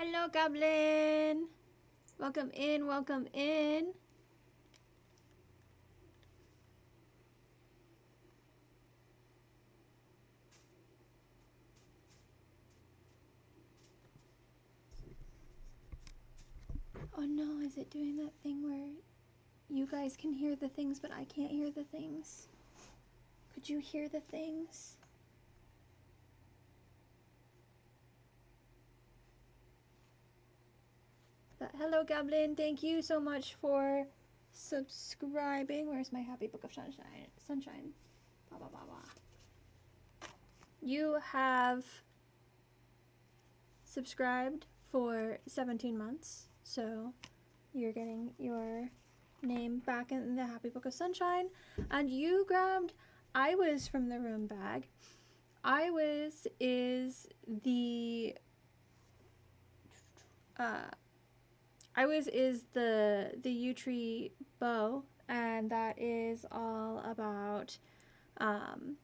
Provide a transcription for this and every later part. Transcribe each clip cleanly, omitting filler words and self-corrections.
Hello, Goblin. Welcome in, welcome in. Oh no, is it doing that thing where you guys can hear the things but I can't hear the things? Could you hear the things? But hello, Goblin. Thank you so much for subscribing. Where's my happy book of sunshine? Sunshine. Blah, blah, blah, blah. You have subscribed for 17 months, so you're getting your name back in the happy book of sunshine. And you grabbed I was from the room bag. I was is the yew tree bow, and that is all about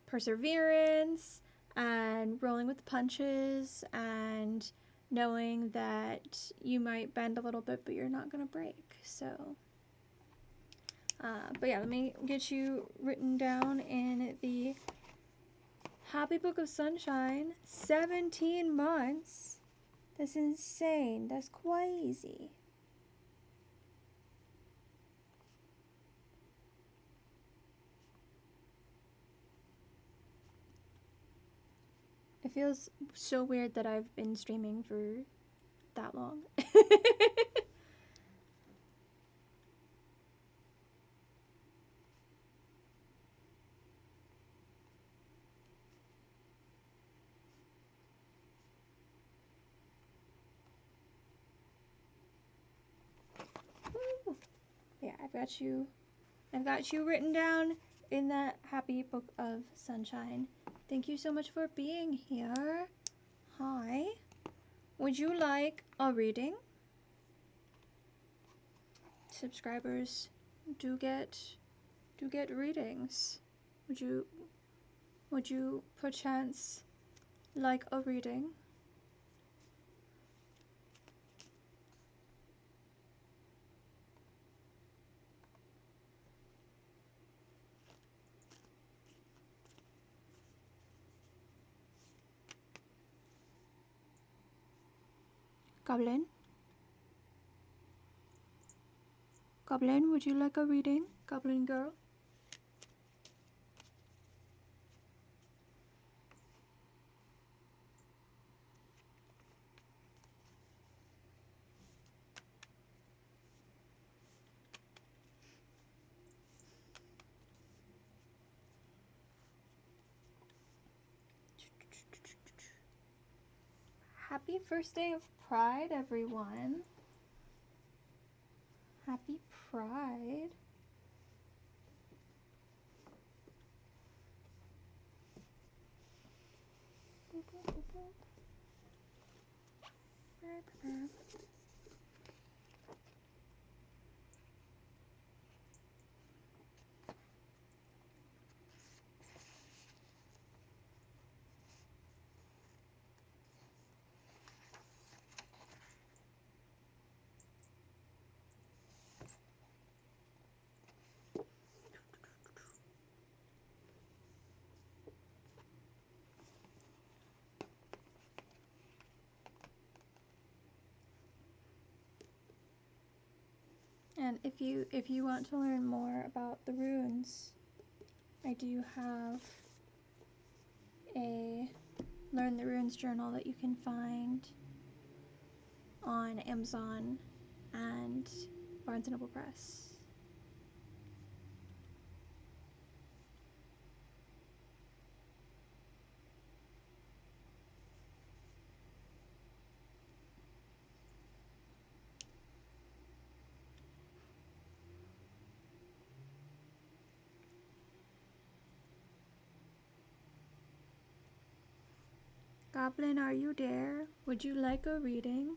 perseverance and rolling with the punches and knowing that you might bend a little bit but you're not gonna break. So but yeah, let me get you written down in the happy book of sunshine. 17 months. That's insane. That's crazy. It feels so weird that I've been streaming for that long. Yeah, I've got you written down in that happy book of sunshine. Thank you so much for being here. Hi. Would you like a reading? Subscribers do get readings. Would you perchance like a reading? Goblin? Goblin, would you like a reading? Goblin girl? Happy first day of Pride, everyone. Happy Pride. And if you want to learn more about the runes, I do have a Learn the Runes journal that you can find on Amazon and Barnes & Noble Press. Goblin, are you there? Would you like a reading?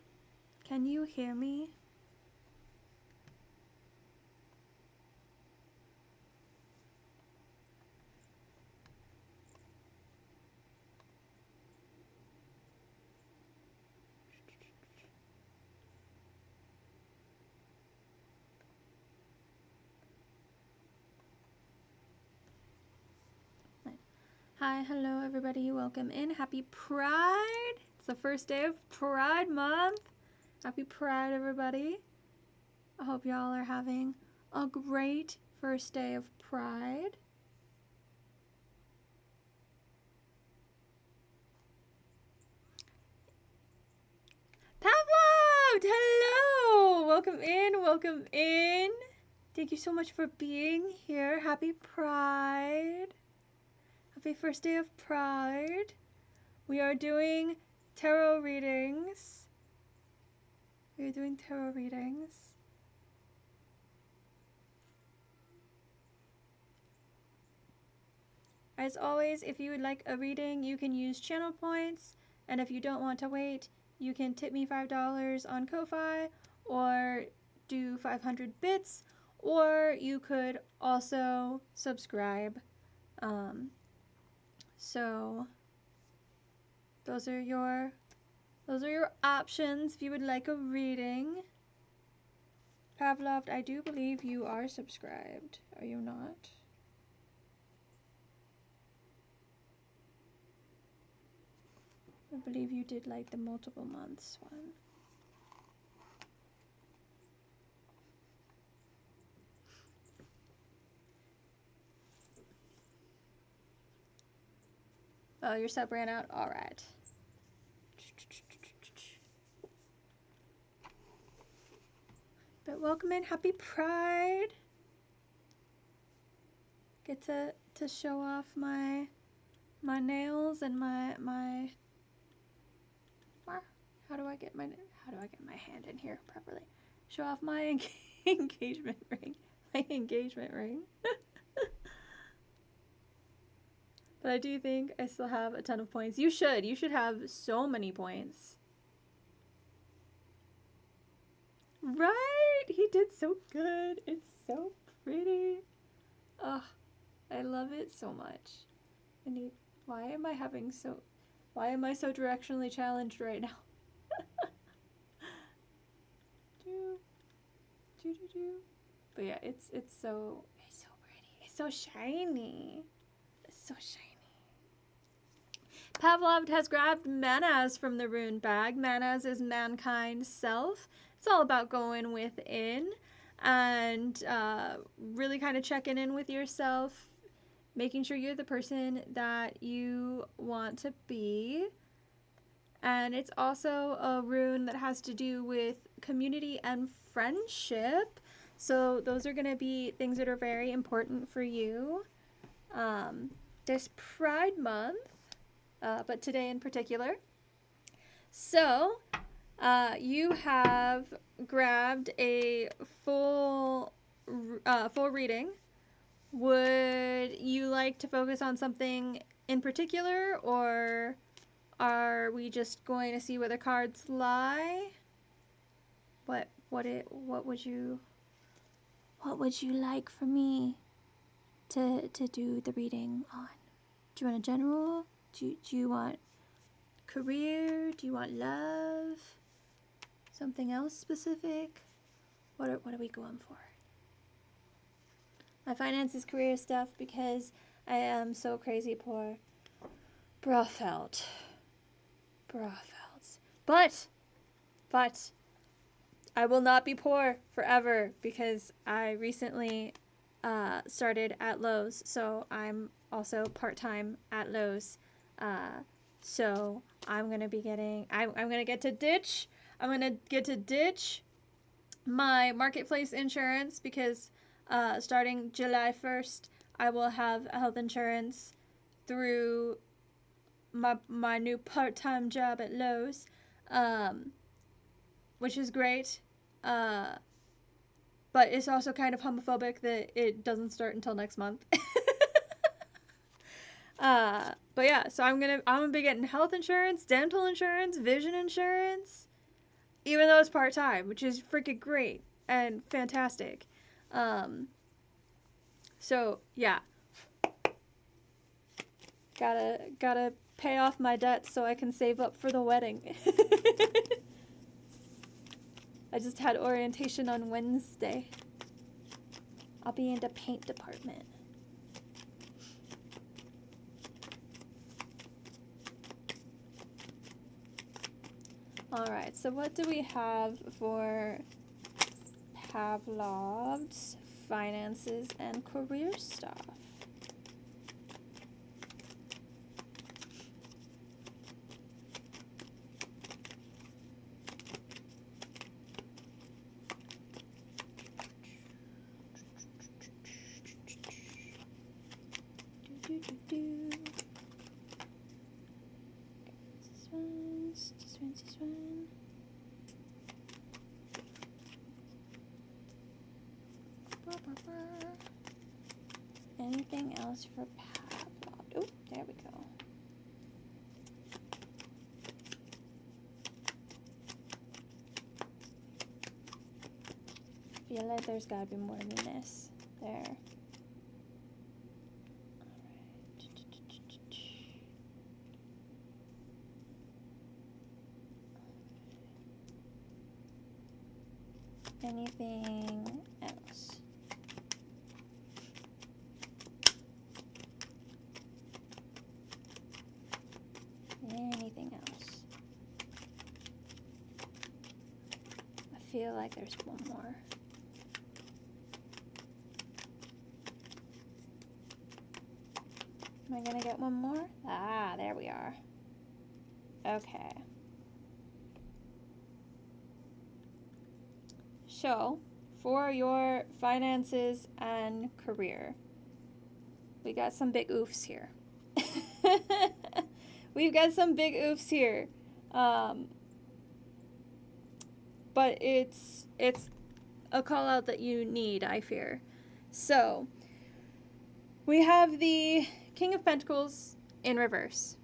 Can you hear me? Hi, hello everybody. Welcome in. Happy Pride. It's the first day of Pride Month. Happy Pride, everybody. I hope y'all are having a great first day of Pride. Pavlov! Hello! Welcome in, welcome in. Thank you so much for being here. Happy Pride. Happy first day of Pride. We are doing tarot readings. We are doing tarot readings. As always, if you would like a reading, you can use channel points. And if you don't want to wait, you can tip me $5 on Ko-Fi or do 500 bits, or you could also subscribe. So those are your options if you would like a reading. Pavlov, I do believe you are subscribed. Are you not? I believe you did like the multiple months one. Oh, your sub ran out? Alright. But welcome in. Happy Pride. Get to show off my nails and my how do I get my hand in here properly? Show off my engagement ring. My engagement ring. But I do think I still have a ton of points. You should have so many points. Right? He did so good. It's so pretty. Ugh, I love it so much. Why am I so directionally challenged right now? But yeah, it's so pretty. It's so shiny. It's so shiny. Pavlov has grabbed Manaz from the rune bag. Manaz is mankind's self. It's all about going within and really kind of checking in with yourself, making sure you're the person that you want to be. And it's also a rune that has to do with community and friendship. So those are going to be things that are very important for you this Pride Month, but today in particular. So you have grabbed a full reading. Would you like to focus on something in particular, or are we just going to see where the cards lie? What would you like for me to do the reading on? Do you want a general? Do you want career? Do you want love? Something else specific? What are we going for? My finances, career stuff, because I am so crazy poor. Brafeld. But I will not be poor forever, because I recently started at Lowe's, so I'm also part-time at Lowe's. So I'm gonna be getting. I'm gonna get to ditch. I'm gonna get to ditch my marketplace insurance, because starting July 1st, I will have health insurance through my new part-time job at Lowe's, which is great. But it's also kind of homophobic that it doesn't start until next month. But yeah, so I'm gonna be getting health insurance, dental insurance, vision insurance, even though it's part-time, which is freaking great and fantastic. So yeah, gotta pay off my debts so I can save up for the wedding. I just had orientation on Wednesday. I'll be in the paint department. All right, so what do we have for Pavlov's finances and career stuff? This one. Anything else for Pavlov? Oh, there we go. I feel like there's gotta be more than this. There. Anything else? Anything else? I feel like there's one more. Am I gonna get one more? Ah, there we are. Okay. So, for your finances and career, we got some big oofs here. We've got some big oofs here. But it's a call out that you need, I fear. So, we have the King of Pentacles in reverse.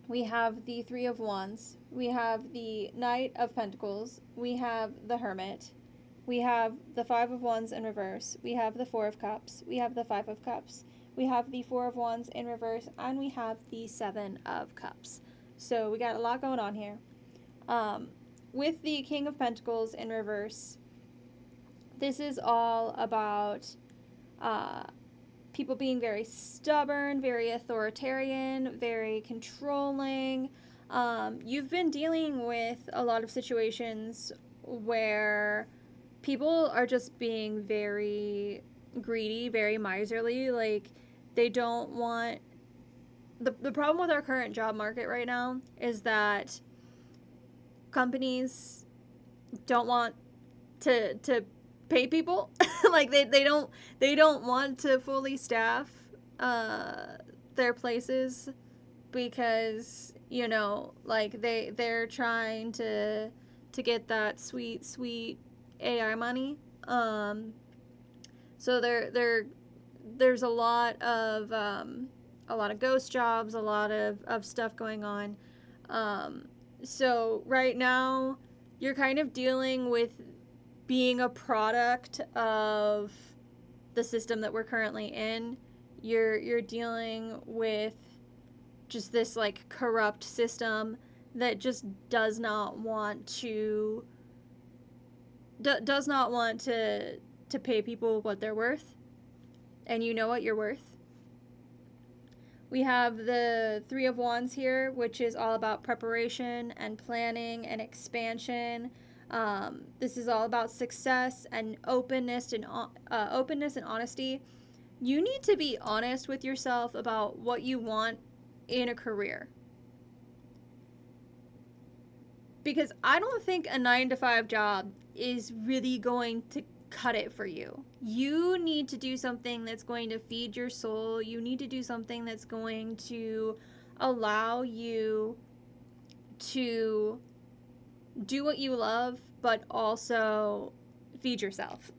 We have the Three of Wands. We have the Knight of Pentacles. We have the Hermit. We have the Five of Wands in reverse. We have the Four of Cups. We have the Five of Cups. We have the Four of Wands in reverse. And we have the Seven of Cups. So we got a lot going on here. With the King of Pentacles in reverse, this is all about people being very stubborn, very authoritarian, very controlling. You've been dealing with a lot of situations where people are just being very greedy, very miserly. Like, they don't want... The problem with our current job market right now is that companies don't want to pay people. Like, they don't want to fully staff their places because, you know, like they're trying to get that sweet AI money. So there's a lot of ghost jobs, a lot of stuff going on. So right now you're kind of dealing with being a product of the system that we're currently in. You're dealing with just this like corrupt system that just does not want to pay people what they're worth, and you know what you're worth. We have the Three of Wands here, which is all about preparation and planning and expansion. This is all about success and openness and honesty. You need to be honest with yourself about what you want in a career. Because I don't think a 9-to-5 job is really going to cut it for you. You need to do something that's going to feed your soul. You need to do something that's going to allow you to do what you love, but also feed yourself.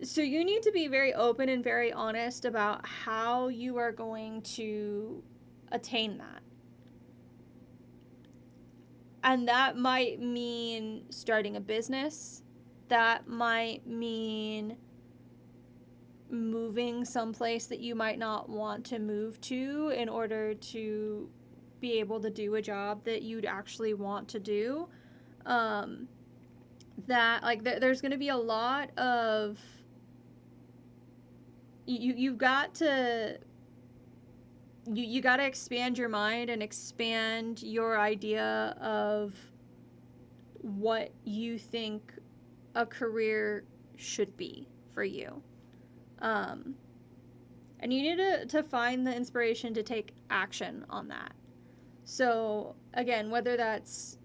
So you need to be very open and very honest about how you are going to attain that. And that might mean starting a business. That might mean moving someplace that you might not want to move to in order to be able to do a job that you'd actually want to do. That, like, there's going to be a lot of... You've got to you got to expand your mind and expand your idea of what you think a career should be for you. And you need to find the inspiration to take action on that. So, again, whether that's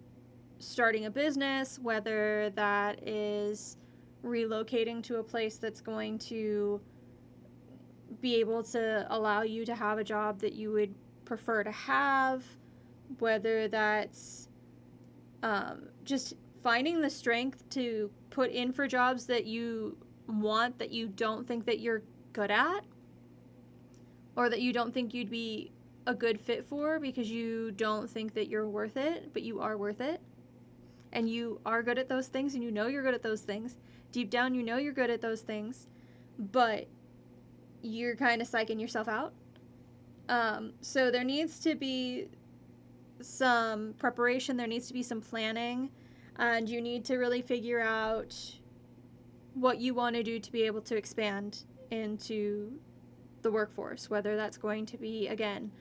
starting a business, whether that is relocating to a place that's going to be able to allow you to have a job that you would prefer to have, whether that's just finding the strength to put in for jobs that you want, that you don't think that you're good at, or that you don't think you'd be a good fit for because you don't think that you're worth it, but you are worth it. And you are good at those things, and you know you're good at those things. Deep down, you know you're good at those things, but you're kind of psyching yourself out. So there needs to be some preparation, there needs to be some planning, and you need to really figure out what you want to do to be able to expand into the workforce, whether that's going to be, again,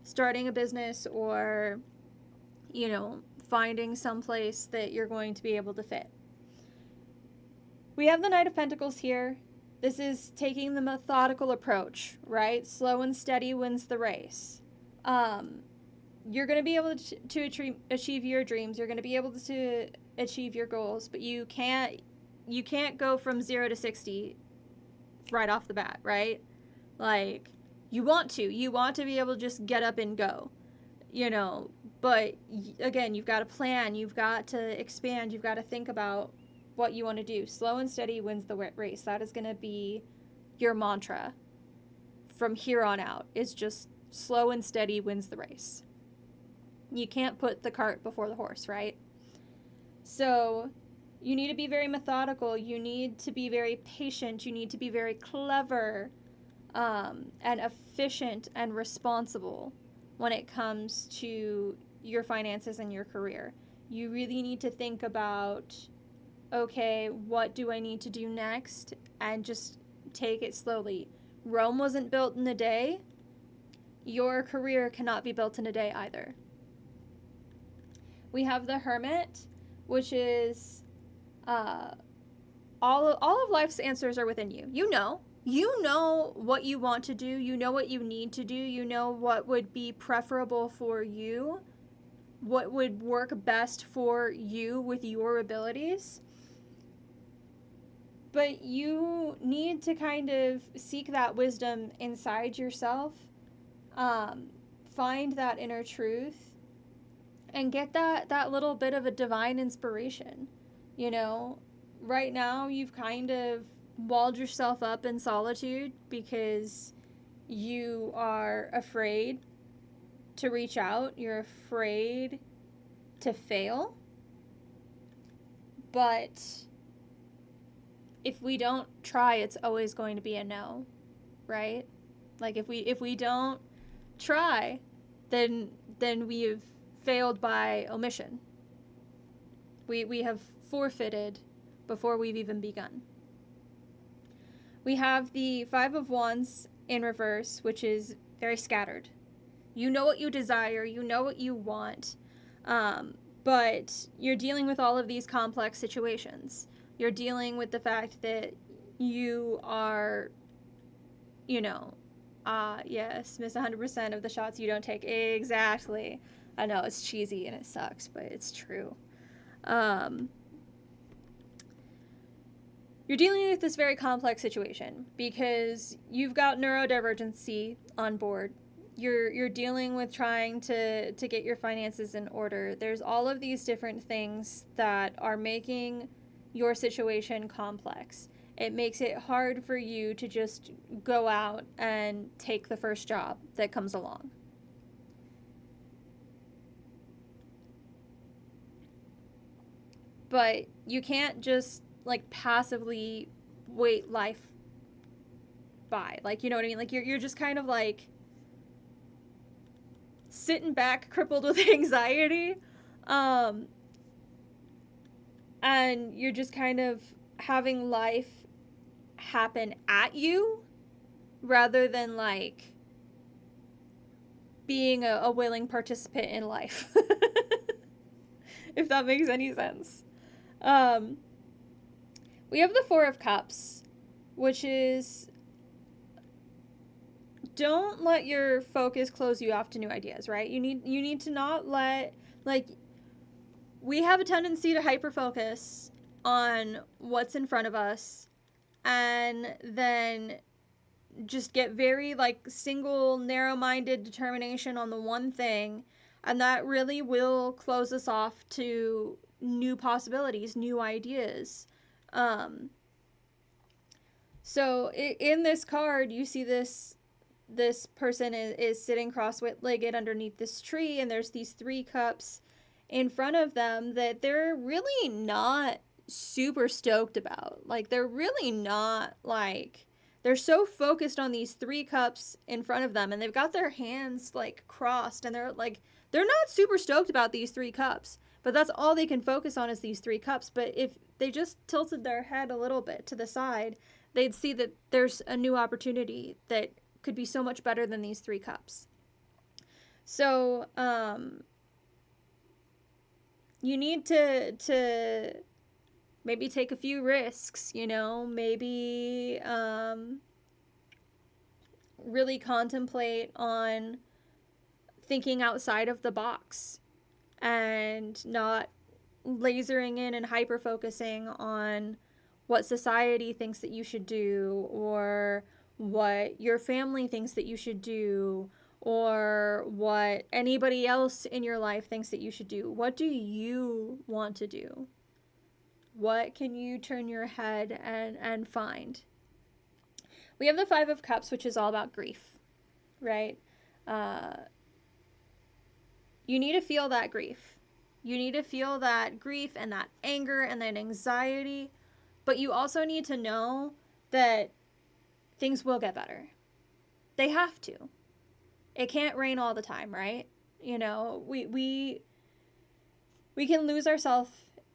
starting a business or, finding some place that you're going to be able to fit. We have the Knight of Pentacles here. This is taking the methodical approach, right? Slow and steady wins the race. You're going to be able to achieve your dreams. You're going to be able to achieve your goals, but you can't go from 0 to 60 right off the bat, right? Like, you want to be able to just get up and go, but again, you've got to plan, you've got to expand, you've got to think about what you want to do. Slow and steady wins the race. That is going to be your mantra from here on out, is just slow and steady wins the race. You can't put the cart before the horse, right? So you need to be very methodical. You need to be very patient. You need to be very clever and efficient and responsible when it comes to your finances and your career. You really need to think about, okay, what do I need to do next? And just take it slowly. Rome wasn't built in a day. Your career cannot be built in a day either. We have the Hermit, which is all of life's answers are within you. You know what you want to do. You know what you need to do. You know what would be preferable for you, what would work best for you with your abilities. But you need to kind of seek that wisdom inside yourself, find that inner truth, and get that little bit of a divine inspiration. Right now you've kind of walled yourself up in solitude because you are afraid to reach out. You're afraid to fail. But if we don't try, it's always going to be a no, right? Like if we don't try, then we've failed by omission. We have forfeited before we've even begun. We have the Five of Wands in reverse, which is very scattered. You know what you desire, you know what you want, but you're dealing with all of these complex situations. You're dealing with the fact that you are, yes, miss 100% of the shots you don't take. Exactly. I know, it's cheesy and it sucks, but it's true. You're dealing with this very complex situation because you've got neurodivergency on board. You're dealing with trying to get your finances in order. There's all of these different things that are making your situation complex. It makes it hard for you to just go out and take the first job that comes along. But you can't just passively wait life by. You know what I mean? You're just kind of sitting back, crippled with anxiety, and you're just kind of having life happen at you rather than being a willing participant in life. If that makes any sense. We have the Four of Cups, which is, don't let your focus close you off to new ideas, right? You need to not let, like, we have a tendency to hyper focus on what's in front of us and then just get very, like, single, narrow-minded determination on the one thing, and that really will close us off to new possibilities, new ideas. So in this card, you see this person is sitting cross-legged underneath this tree, and there's these 3 cups in front of them that they're really not super stoked about. Like, they're really not, like, they're so focused on these 3 cups in front of them, and they've got their hands, like, crossed, and they're not super stoked about these 3 cups, but that's all they can focus on is these 3 cups. But if they just tilted their head a little bit to the side, they'd see that there's a new opportunity that could be so much better than these 3 cups. So, you need to maybe take a few risks, you know, maybe really contemplate on thinking outside of the box and not lasering in and hyper focusing on what society thinks that you should do, or what your family thinks that you should do, or what anybody else in your life thinks that you should do. What do you want to do? What can you turn your head and find? We have the 5 of Cups, which is all about grief, right? You need to feel that grief. You need to feel that grief and that anger and that anxiety, but you also need to know that things will get better. They have to. It can't rain all the time, right? You know, we can lose ourselves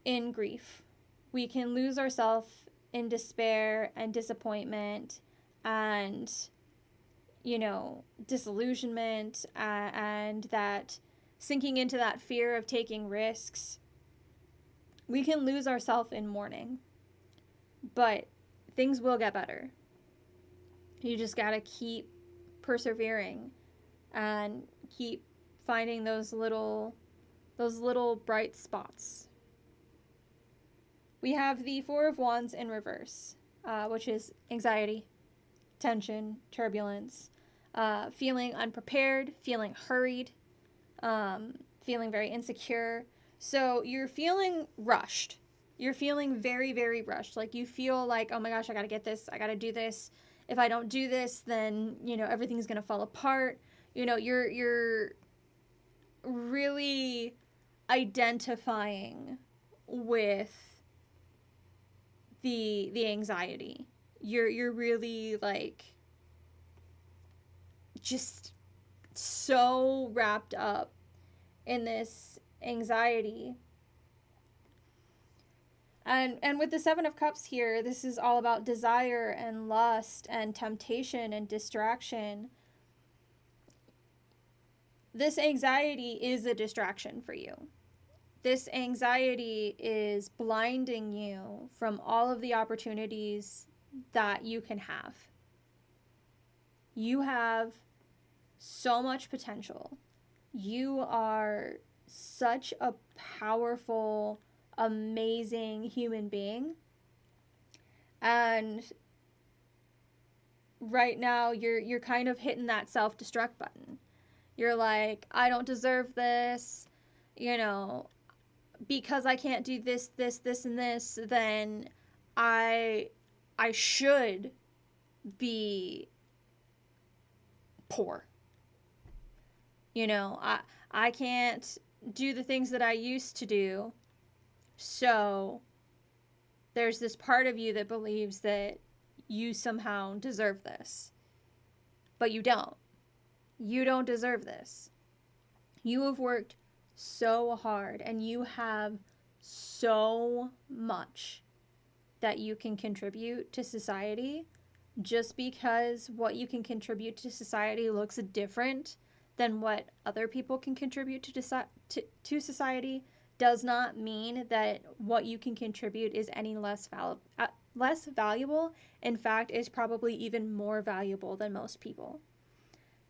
in grief. We can lose ourselves in despair and disappointment and, you know, disillusionment, and that sinking into that fear of taking risks. We can lose ourselves in mourning, but things will get better. You just gotta keep persevering and keep finding those little bright spots. We have the 4 of Wands in reverse, which is anxiety, tension, turbulence, feeling unprepared, feeling hurried, feeling very insecure. So you're feeling rushed. You're feeling very, very rushed. Like, you feel like, oh my gosh, I gotta get this, I gotta do this. If I don't do this, then, you know, everything's gonna fall apart. You know, you're really identifying with the anxiety. You're really, like, just so wrapped up in this anxiety. And with the 7 of Cups here, this is all about desire and lust and temptation and distraction. This anxiety is a distraction for you. This anxiety is blinding you from all of the opportunities that you can have. You have so much potential. You are such a powerful, amazing human being. And right now you're kind of hitting that self-destruct button. You're like, I don't deserve this, you know, because I can't do this, and this, then I should be poor. You know, I can't do the things that I used to do. So there's this part of you that believes that you somehow deserve this. But you don't. You don't deserve this. You have worked so hard, and you have so much that you can contribute to society. Just because what you can contribute to society looks different than what other people can contribute to society does not mean that what you can contribute is any less valuable. In fact, is probably even more valuable than most people.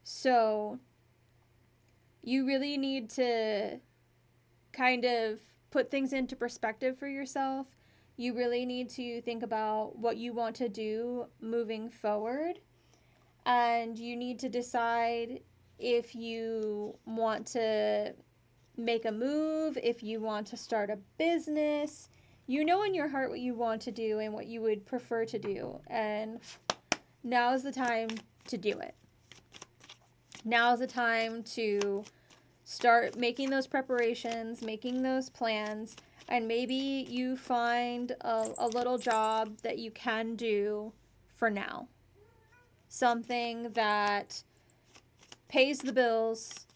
So you really need to kind of put things into perspective for yourself. You really need to think about what you want to do moving forward. And you need to decide if you want to make a move, if you want to start a business. You know in your heart what you want to do and what you would prefer to do. And now is the time to do it. Now is the time to start making those preparations, making those plans, and maybe you find a little job that you can do for now. Something that pays the bills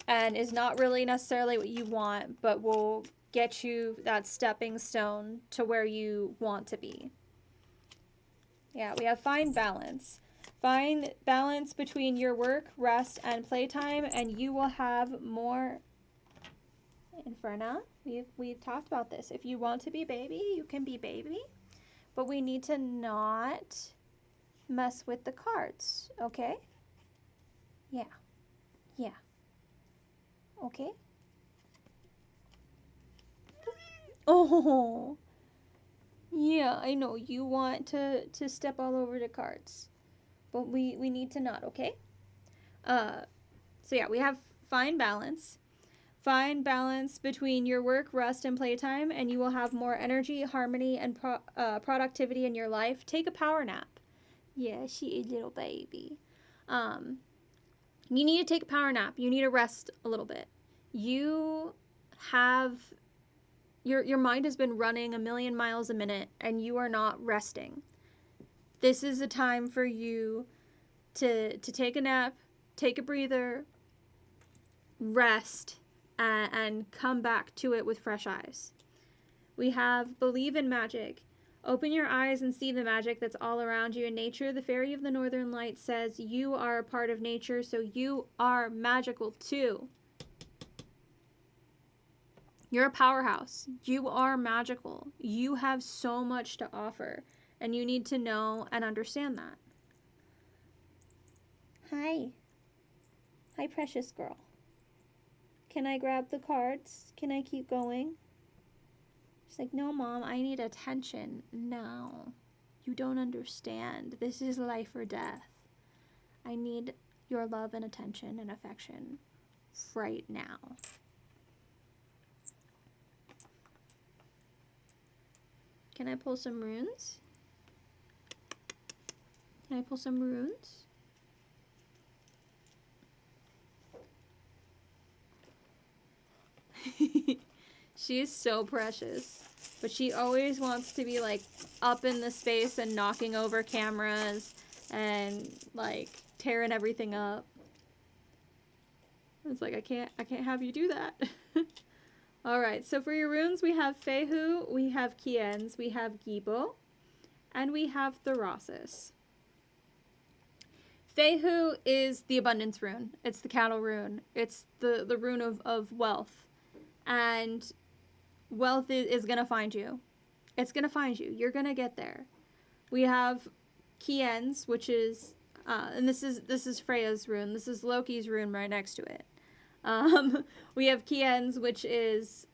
and is not really necessarily what you want, but will get you that stepping stone to where you want to be. Yeah, we have find balance. Find balance between your work, rest, and playtime, and you will have more. Inferna, we've talked about this. If you want to be baby, you can be baby, but we need to not mess with the cards, okay? Yeah. Okay. Oh, yeah, I know you want to step all over the cards, but we need to not, okay? So yeah, we have find balance. Find balance between your work, rest, and playtime, and you will have more energy, harmony, and productivity in your life. Take a power nap. Yeah, she is little baby. You need to take a power nap. You need to rest a little bit. You have your mind has been running a million miles a minute, and you are not resting. This is a time for you to take a nap, take a breather, rest, and come back to it with fresh eyes. We have believe in magic. Open your eyes and see the magic that's all around you in nature. The fairy of the northern light says you are a part of nature, so you are magical too. You're a powerhouse. You are magical. You have so much to offer, and you need to know and understand that. Hi. Hi, precious girl. Can I grab the cards? Can I keep going? She's like, no, Mom, I need attention now. You don't understand. This is life or death. I need your love and attention and affection right now. Can I pull some runes? Can I pull some runes? She is so precious, but she always wants to be like up in the space and knocking over cameras and like tearing everything up. It's like I can't have you do that. All right, so for your runes, we have Fehu, we have Kiens, we have Gibo, and we have Therasis. Fehu is the abundance rune. It's the cattle rune. It's the rune of wealth. And wealth is going to find you. It's going to find you. You're going to get there. We have Kiens, which is, and this is Freya's rune. This is Loki's rune right next to it. We have Kiens, which is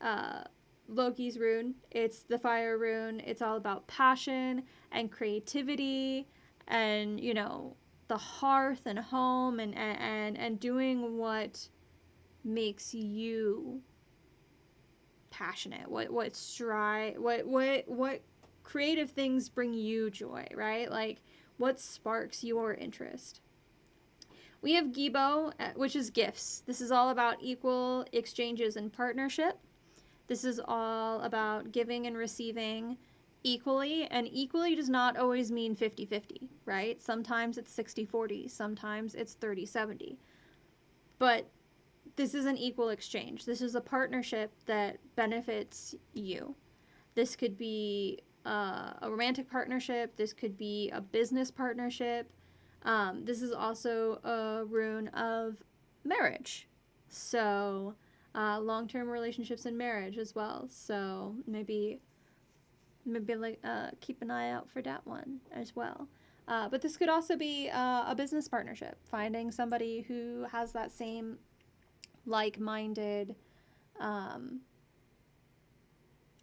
Loki's rune. It's the fire rune. It's all about passion and creativity and, you know, the hearth and home and doing what makes you passionate. What creative things bring you joy, right? Like what sparks your interest. We have Gibo, which is gifts. This is all about equal exchanges and partnership. This is all about giving and receiving equally, and equally does not always mean 50-50, right? Sometimes it's 60-40, sometimes it's 30-70. But this is an equal exchange. This is a partnership that benefits you. This could be a romantic partnership. This could be a business partnership. This is also a rune of marriage. So, long-term relationships and marriage as well. So maybe like keep an eye out for that one as well. But this could also be a business partnership, finding somebody who has that same like-minded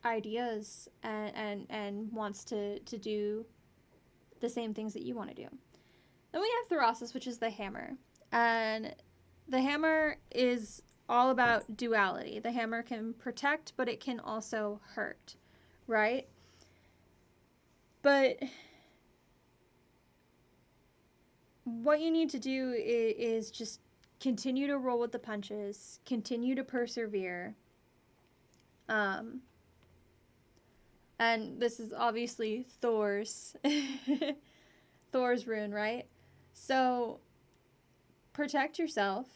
ideas and wants to do the same things that you want to do. Then we have Therasis, which is the hammer. And the hammer is all about duality. The hammer can protect, but it can also hurt, right? But what you need to do is just continue to roll with the punches, continue to persevere. And this is obviously Thor's Thor's rune, right? So protect yourself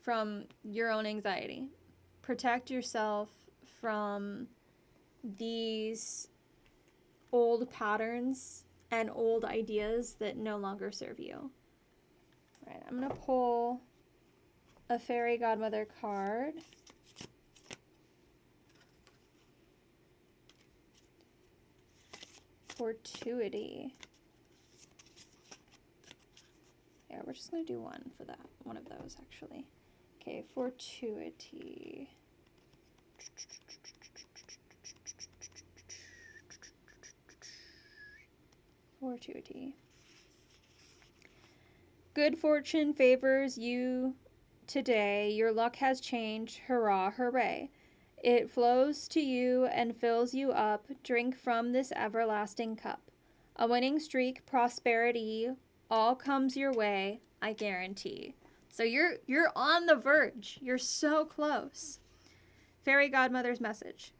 from your own anxiety. Protect yourself from these old patterns and old ideas that no longer serve you. All right, I'm going to pull a fairy godmother card. Fortuity. Yeah, we're just going to do one for that. One of those, actually. Okay, fortuity. Fortuity. Good fortune favors you today. Your luck has changed. Hurrah, hooray. It flows to you and fills you up. Drink from this everlasting cup. A winning streak, prosperity, all comes your way, I guarantee. So you're on the verge. You're so close. Fairy Godmother's message.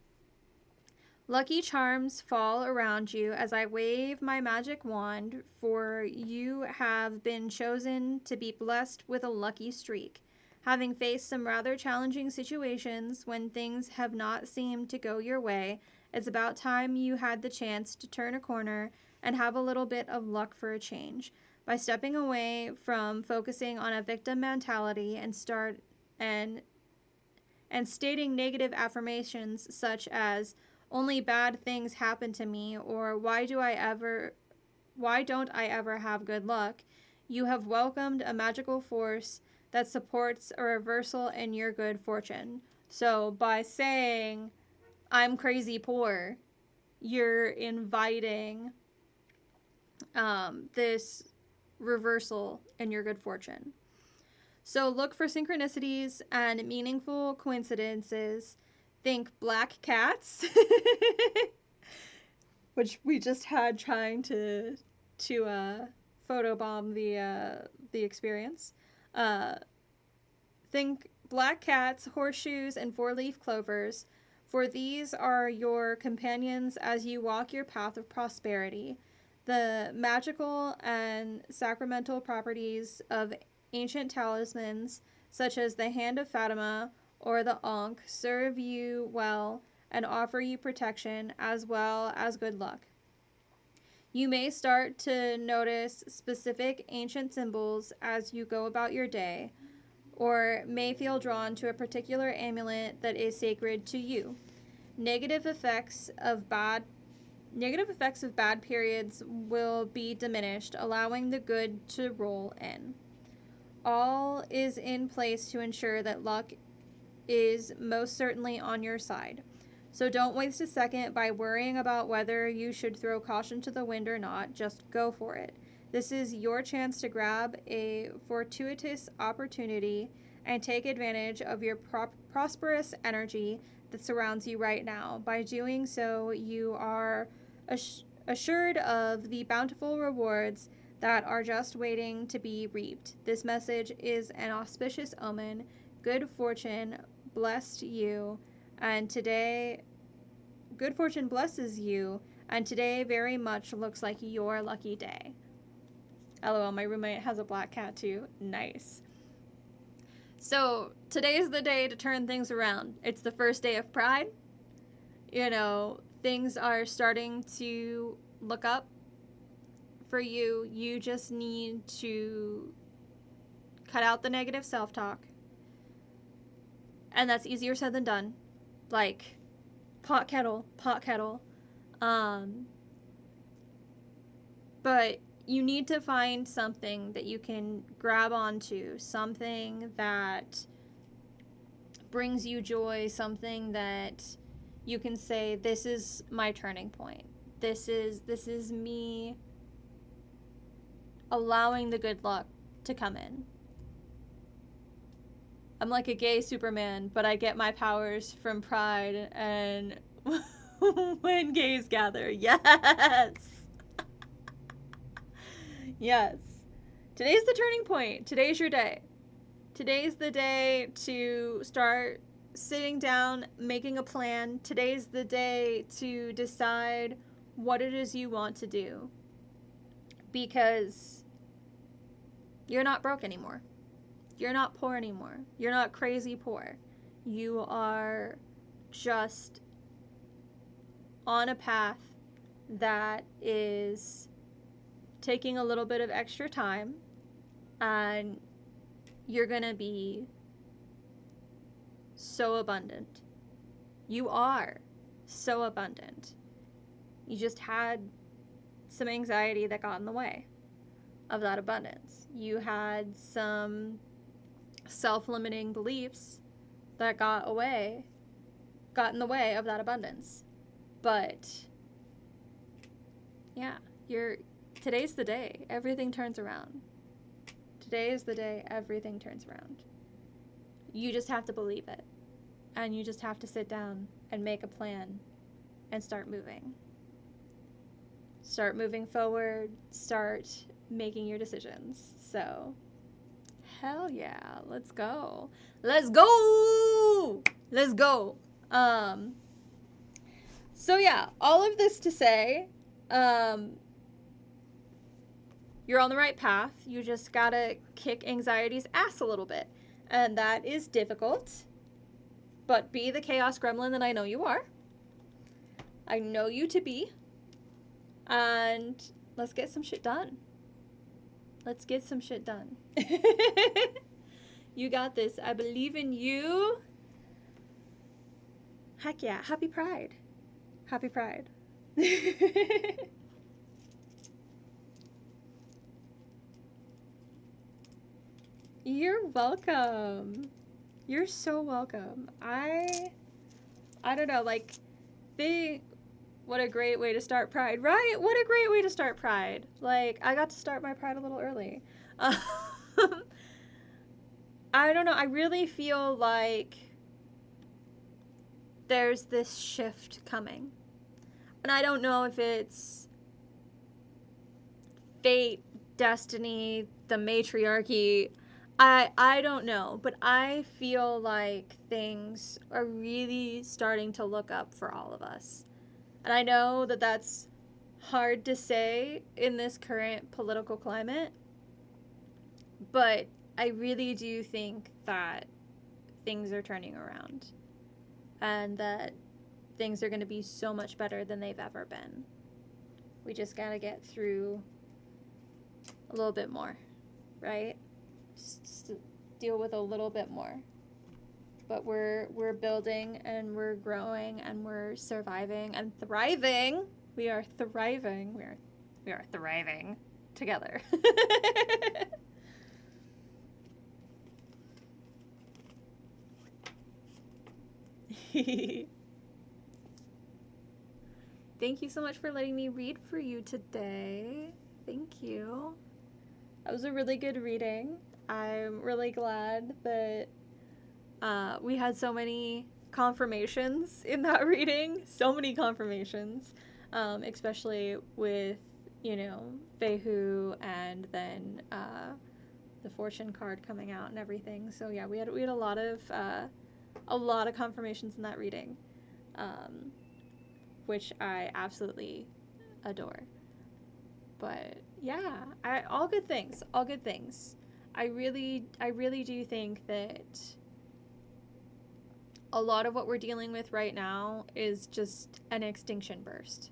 Lucky charms fall around you as I wave my magic wand, for you have been chosen to be blessed with a lucky streak. Having faced some rather challenging situations when things have not seemed to go your way, it's about time you had the chance to turn a corner and have a little bit of luck for a change. By stepping away from focusing on a victim mentality and stating negative affirmations such as only bad things happen to me or why don't I ever have good luck, you have welcomed a magical force that supports a reversal in your good fortune. So by saying I'm crazy poor, you're inviting this reversal in your good fortune. So look for synchronicities and meaningful coincidences. Think black cats, which we just had trying to photobomb the experience. Think black cats, horseshoes, and four-leaf clovers, for these are your companions as you walk your path of prosperity. The magical and sacramental properties of ancient talismans, such as the Hand of Fatima or the Ankh, serve you well and offer you protection as well as good luck. You may start to notice specific ancient symbols as you go about your day, or may feel drawn to a particular amulet that is sacred to you. Negative effects of bad periods will be diminished, allowing the good to roll in. All is in place to ensure that luck is most certainly on your side. So don't waste a second by worrying about whether you should throw caution to the wind or not. Just go for it. This is your chance to grab a fortuitous opportunity and take advantage of your prosperous energy that surrounds you right now. By doing so, you are assured of the bountiful rewards that are just waiting to be reaped. This message is an auspicious omen. Good fortune blessed you, and today, good fortune blesses you, and today very much looks like your lucky day. LOL, my roommate has a black cat too. Nice. So today is the day to turn things around. It's the first day of Pride. You know, things are starting to look up for you. You just need to cut out the negative self-talk. And that's easier said than done. Like, pot kettle. But you need to find something that you can grab onto, something that brings you joy, something that you can say, this is my turning point. This is me allowing the good luck to come in. I'm like a gay Superman, but I get my powers from pride and when gays gather. Yes. Yes. Today's the turning point. Today's your day. Today's the day to start sitting down, making a plan. Today's the day to decide what it is you want to do. Because you're not broke anymore. You're not poor anymore. You're not crazy poor. You are just on a path that is taking a little bit of extra time, and you're gonna be so abundant. You are so abundant. You just had some anxiety that got in the way of that abundance. You had some self-limiting beliefs that got in the way of that abundance. But yeah, today's the day everything turns around. Today is the day everything turns around. You just have to believe it. And you just have to sit down and make a plan and start moving. Start moving forward, start making your decisions. So, hell yeah, let's go. Let's go! Let's go. So yeah, all of this to say, you're on the right path. You just gotta kick anxiety's ass a little bit. And that is difficult. But be the chaos gremlin that I know you are. I know you to be. And let's get some shit done. Let's get some shit done. You got this. I believe in you. Heck yeah. Happy Pride. Happy Pride. You're welcome. You're so welcome. I don't know, like, what a great way to start Pride, right? What a great way to start Pride. Like, I got to start my Pride a little early. I don't know, I really feel like there's this shift coming. And I don't know if it's fate, destiny, the matriarchy. I don't know, but I feel like things are really starting to look up for all of us. And I know that that's hard to say in this current political climate, but I really do think that things are turning around and that things are going to be so much better than they've ever been. We just got to get through a little bit more, right? Just to deal with a little bit more. But we're building and we're growing and we're surviving and thriving. We are thriving. We are thriving together. Thank you so much for letting me read for you today. Thank you. That was a really good reading. I'm really glad that we had so many confirmations in that reading. So many confirmations, especially with, Fehu and then the fortune card coming out and everything. So yeah, we had a lot of confirmations in that reading, which I absolutely adore. But yeah, all good things. I really do think that a lot of what we're dealing with right now is just an extinction burst.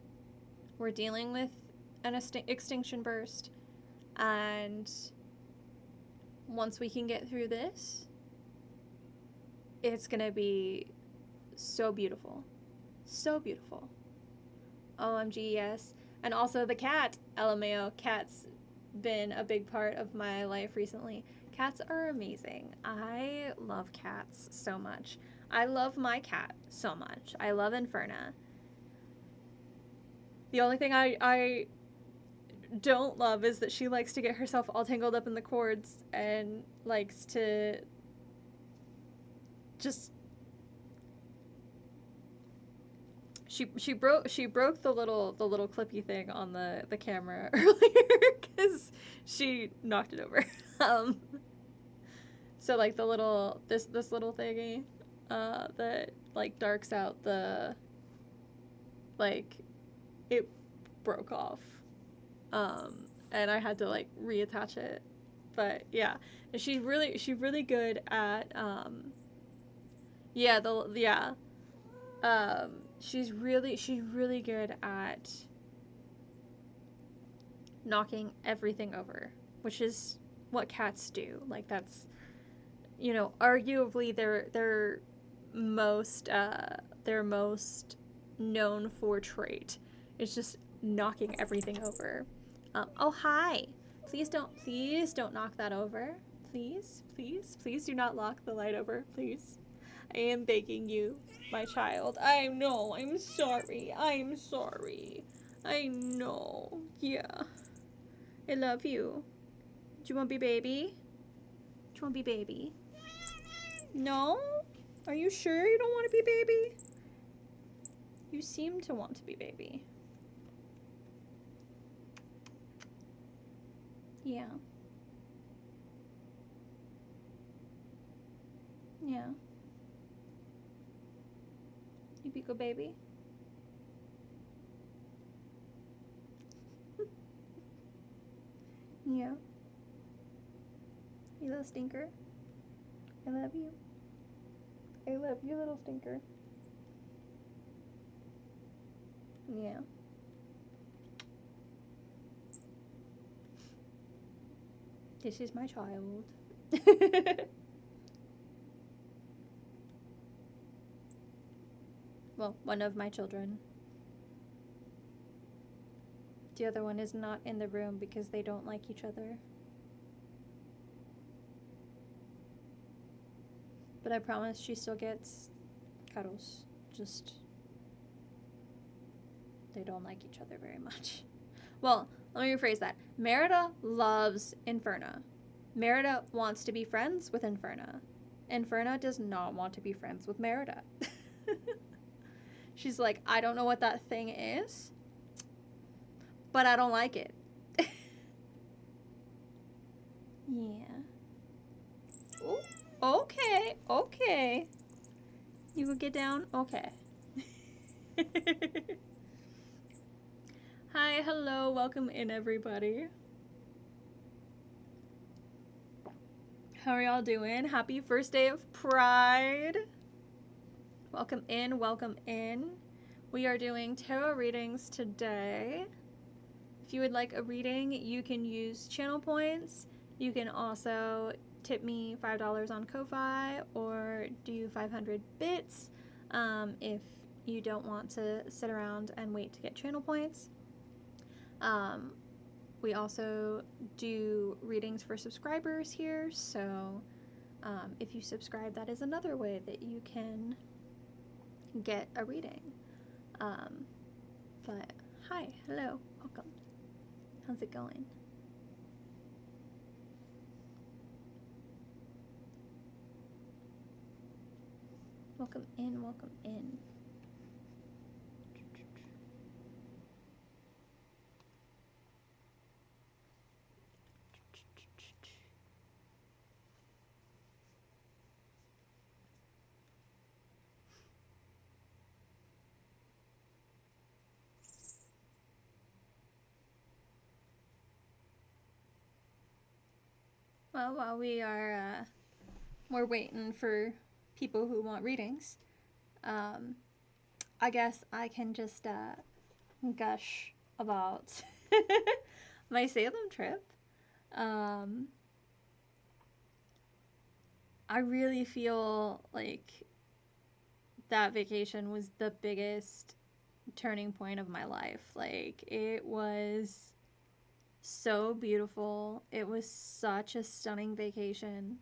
We're dealing with an extinction burst, and once we can get through this, it's gonna be so beautiful. So beautiful. OMG, yes. And also the cat, LMAO. Cat's been a big part of my life recently. Cats are amazing. I love cats so much. I love my cat so much. I love Inferna. The only thing I don't love is that she likes to get herself all tangled up in the cords and likes to just she broke the little clippy thing on the camera earlier because she knocked it over. So like the little this little thingy that like darks out the like it broke off. And I had to like reattach it. But yeah, she's really good at she's really good at knocking everything over, which is what cats do. Like that's, you know, arguably their most known for trait is just knocking everything over. Oh hi! Please don't knock that over. Please do not knock the light over. Please, I am begging you, my child. I know. I'm sorry. I know. Yeah. I love you. Do you want to be baby? Do you want to be baby? No? Are you sure you don't want to be baby? You seem to want to be baby. Yeah. Yeah. You be good baby? Yeah. You little stinker. I love you. I love you, little stinker. Yeah. This is my child. Well, one of my children. The other one is not in the room because they don't like each other. But I promise she still gets cuddles. Just they don't like each other very much. Well, let me rephrase that. Merida loves Inferna. Merida wants to be friends with Inferna. Inferna does not want to be friends with Merida. She's like, I don't know what that thing is, but I don't like it. Yeah. Ooh, okay. You will get down? Okay. Hi, hello, welcome in everybody. How are y'all doing? Happy first day of Pride. Welcome in. We are doing tarot readings today. If you would like a reading, you can use channel points. You can also tip me $5 on Ko-Fi or do 500 bits if you don't want to sit around and wait to get channel points. We also do readings for subscribers here, so if you subscribe, that is another way that you can get a reading. But hi, hello, welcome. How's it going? Welcome in, welcome in. Well, while we're waiting for people who want readings, I guess I can just gush about my Salem trip. I really feel like that vacation was the biggest turning point of my life. Like, it was so beautiful. It was such a stunning vacation.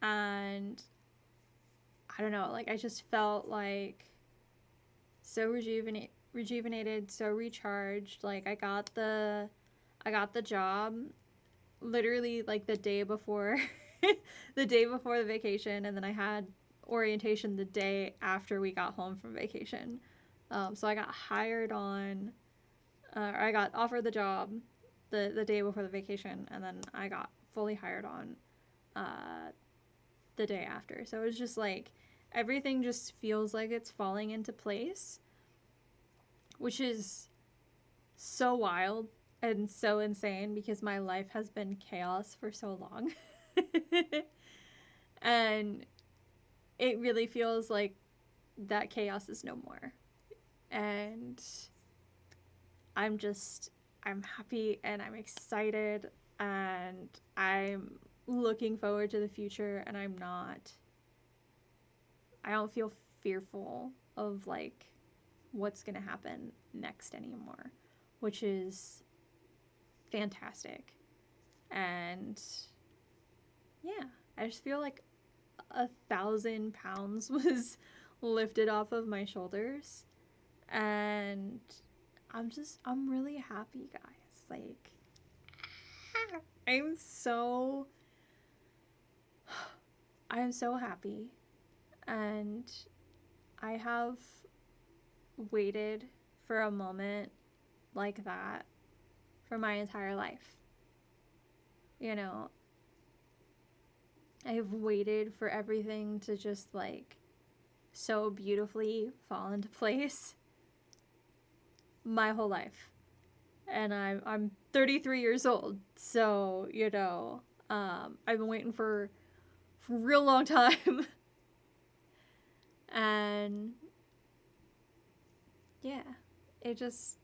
And I don't know, like, I just felt like so rejuvenated, so recharged. Like, I got the job literally like the day before the day before the vacation, and then I had orientation the day after we got home from vacation. So I got hired on, I got offered the job the day before the vacation, and then I got fully hired on uh, the day after. So it was just like everything just feels like it's falling into place, which is so wild and so insane because my life has been chaos for so long. And it really feels like that chaos is no more. And I'm happy and I'm excited and I'm looking forward to the future, and I don't feel fearful of like what's going to happen next anymore, which is fantastic. And yeah, I just feel like 1,000 pounds was lifted off of my shoulders, and I'm really happy, guys. Like, I'm so, I'm so happy, and I have waited for a moment like that for my entire life. You know, I have waited for everything to just like so beautifully fall into place my whole life. And I'm 33 years old, so you know, I've been waiting for a real long time. And yeah, it just,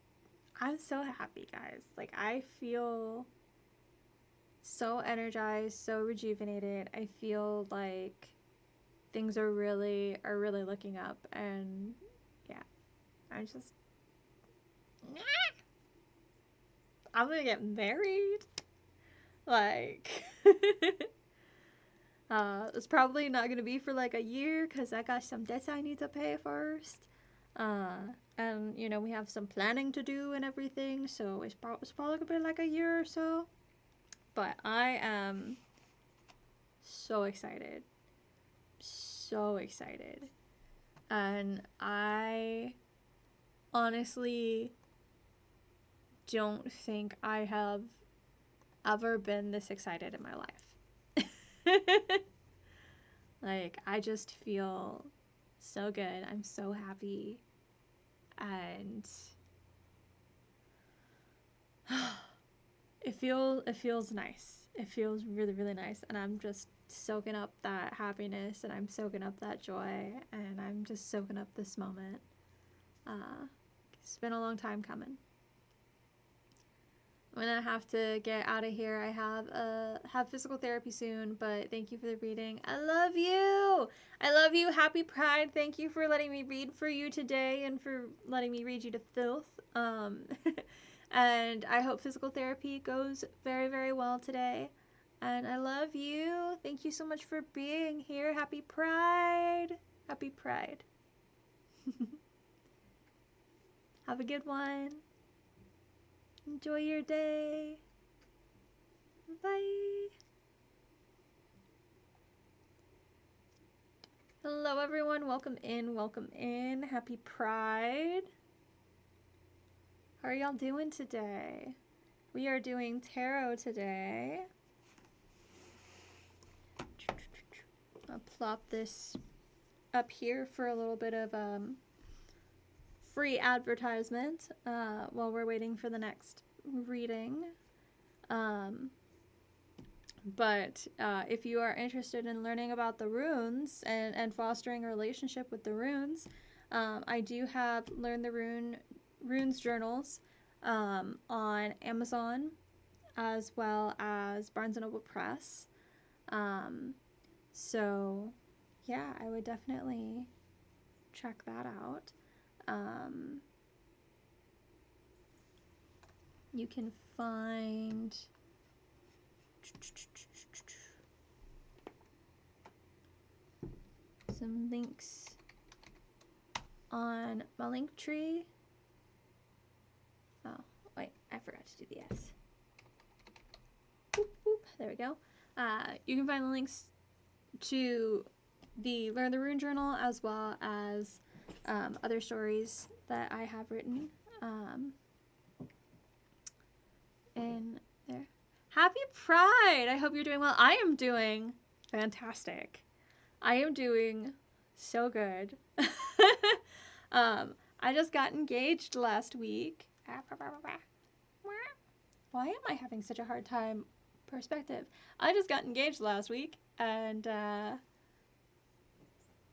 I'm so happy, guys. Like, I feel so energized, so rejuvenated. I feel like things are really looking up, and yeah, I just I'm gonna get married. Like, it's probably not gonna be for like a year because I got some debts I need to pay first. And you know, we have some planning to do and everything, so it's probably gonna be like a year or so. But I am so excited, so excited, and I honestly don't think I have ever been this excited in my life. Like, I just feel so good. I'm so happy. And it feels nice. It feels really, really nice, and I'm just soaking up that happiness, and I'm soaking up that joy, and I'm just soaking up this moment. Uh, it's been a long time coming. I'm gonna have to get out of here. I have physical therapy soon, but thank you for the reading. I love you. I love you. Happy Pride. Thank you for letting me read for you today and for letting me read you to filth. And I hope physical therapy goes very, very well today. And I love you. Thank you so much for being here. Happy Pride. Happy Pride. Have a good one. Enjoy your day. Bye. Hello, everyone. Welcome in. Welcome in. Happy Pride. How are y'all doing today? We are doing tarot today. I'll plop this up here for a little bit of free advertisement while we're waiting for the next reading. But if you are interested in learning about the runes and fostering a relationship with the runes, I do have Learn the Runes journals on Amazon as well as Barnes & Noble Press. So, yeah, I would definitely check that out. You can find some links on my link tree. Oh, wait, I forgot to do the S. Boop, boop. There we go. You can find the links to the Learn the Rune Journal as well as other stories that I have written in there. Happy Pride! I hope you're doing well. I am doing fantastic. I am doing so good. I just got engaged last week. Why am I having such a hard time? Perspective. I just got engaged last week, and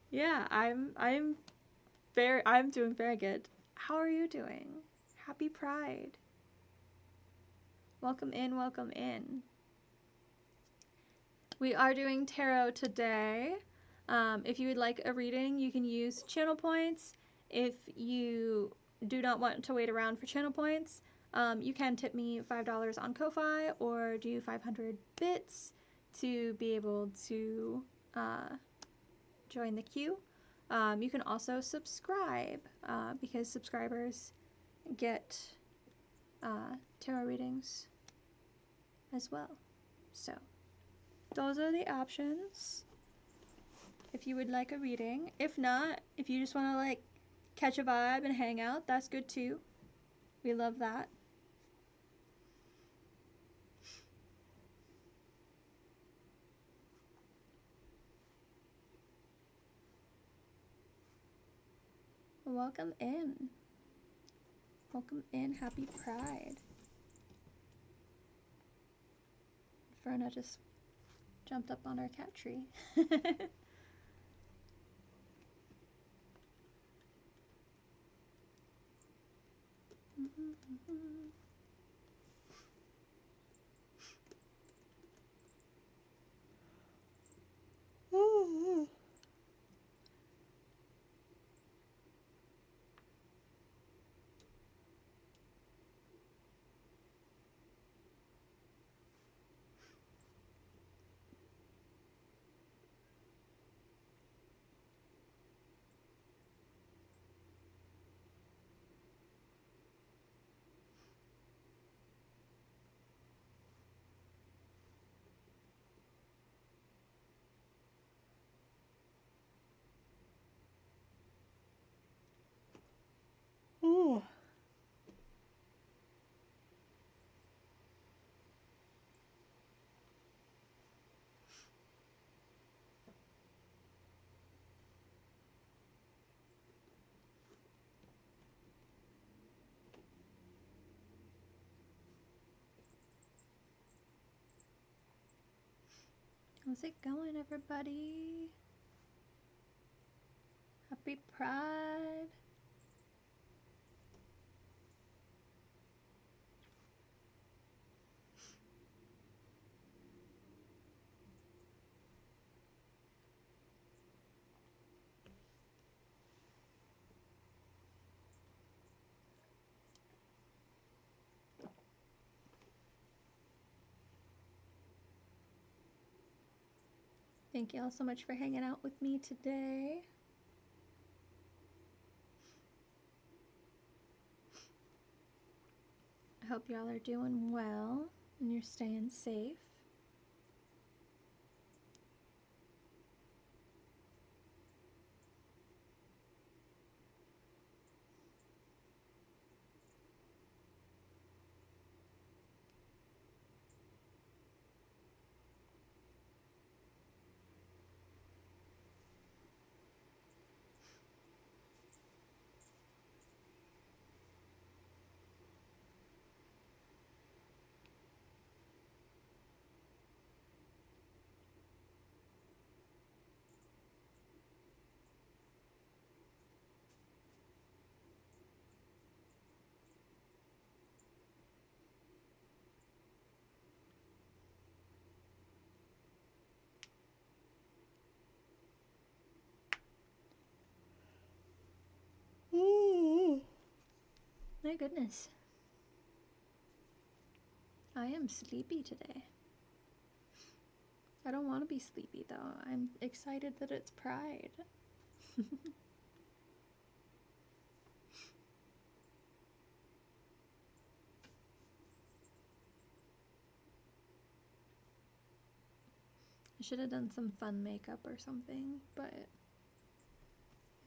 yeah, I'm doing very good. How are you doing? Happy Pride. Welcome in, welcome in. We are doing tarot today. If you would like a reading, you can use channel points. If you do not want to wait around for channel points, you can tip me $5 on Ko-Fi or do 500 bits to be able to join the queue. You can also subscribe because subscribers get tarot readings as well. So those are the options if you would like a reading. If not, if you just want to like catch a vibe and hang out, that's good too. We love that. Welcome in. Welcome in. Happy Pride. Verna just jumped up on our cat tree. Ooh. How's it going, everybody? Happy Pride. Thank you all so much for hanging out with me today. I hope y'all are doing well and you're staying safe. My goodness. I am sleepy today. I don't want to be sleepy though. I'm excited that it's Pride. I should have done some fun makeup or something, but I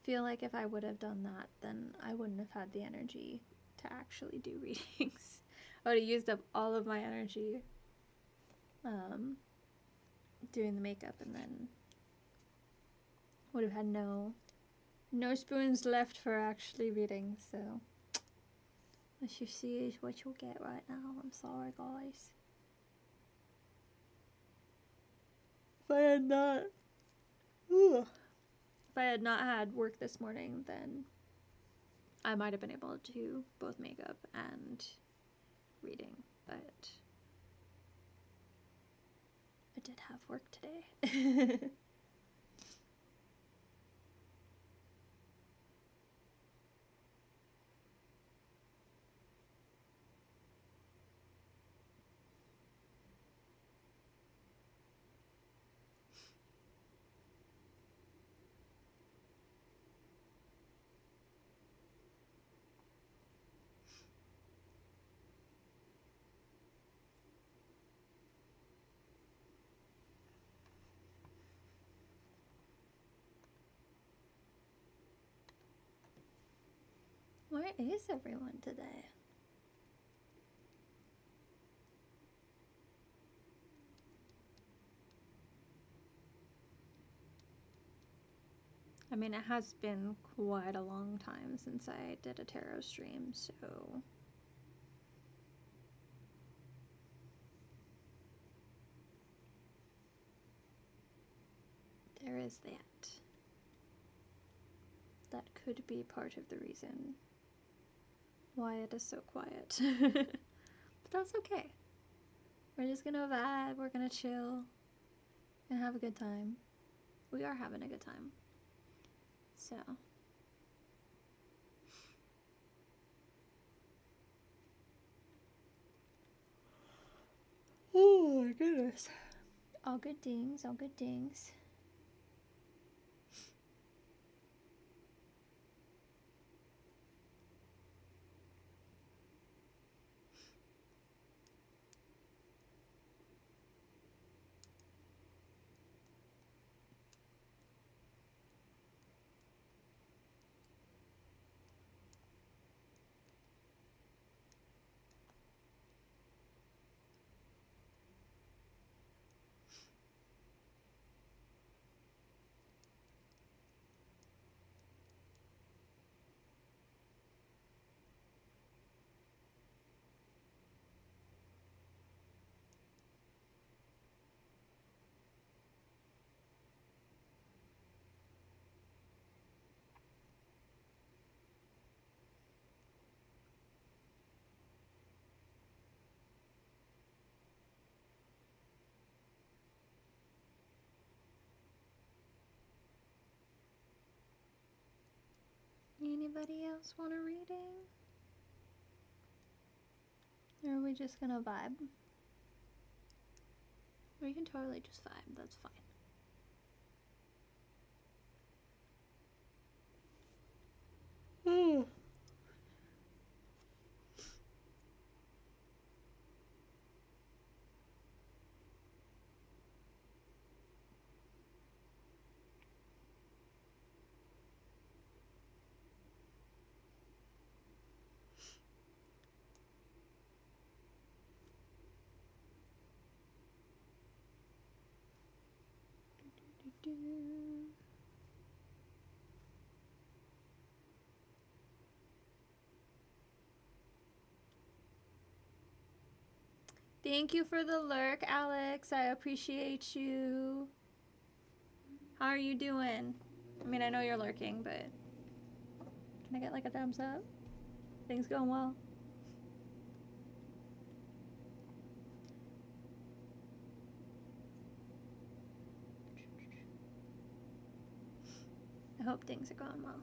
feel like if I would have done that, then I wouldn't have had the energy to actually do readings. I would have used up all of my energy doing the makeup, and then would have had no spoons left for actually reading. So what you see is what you'll get right now. I'm sorry, guys. If I had not had work this morning, then I might have been able to do both makeup and reading, but I did have work today. Where is everyone today? I mean, it has been quite a long time since I did a tarot stream, so there is that. That could be part of the reason why it is so quiet. But that's okay. We're just gonna vibe, we're gonna chill, and have a good time. We are having a good time. So. Oh my goodness. All good things, all good things. Anybody else want a reading? Or are we just gonna vibe? We can totally just vibe, that's fine. Thank you for the lurk, Alex. I appreciate you. How are you doing? I mean, I know you're lurking, but can I get like a thumbs up? Things going well? I hope things are going well.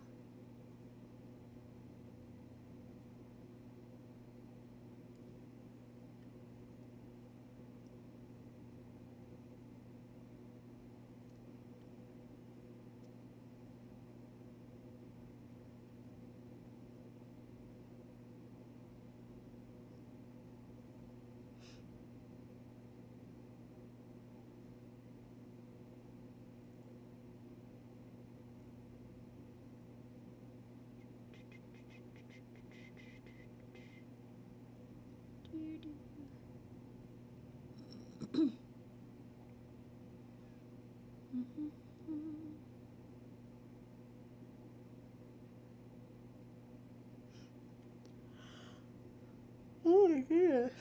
Oh my goodness.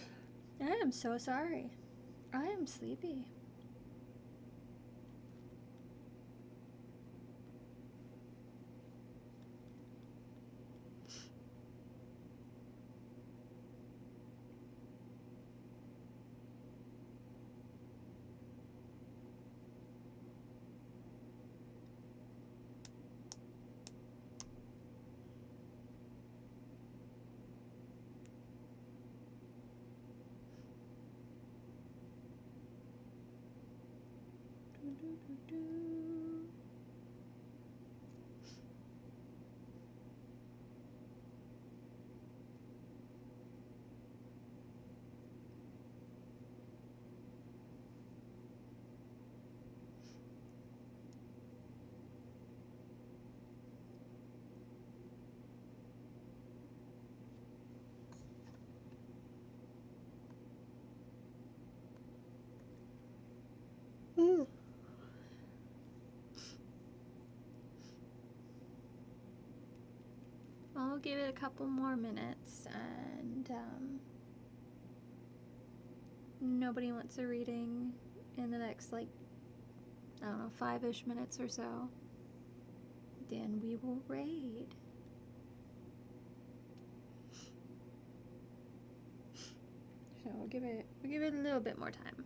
I am so sorry. I am sleepy. I'll give it a couple more minutes, and nobody wants a reading in the next, like, I don't know, 5-ish minutes or so, then we will raid. So we'll give it a little bit more time.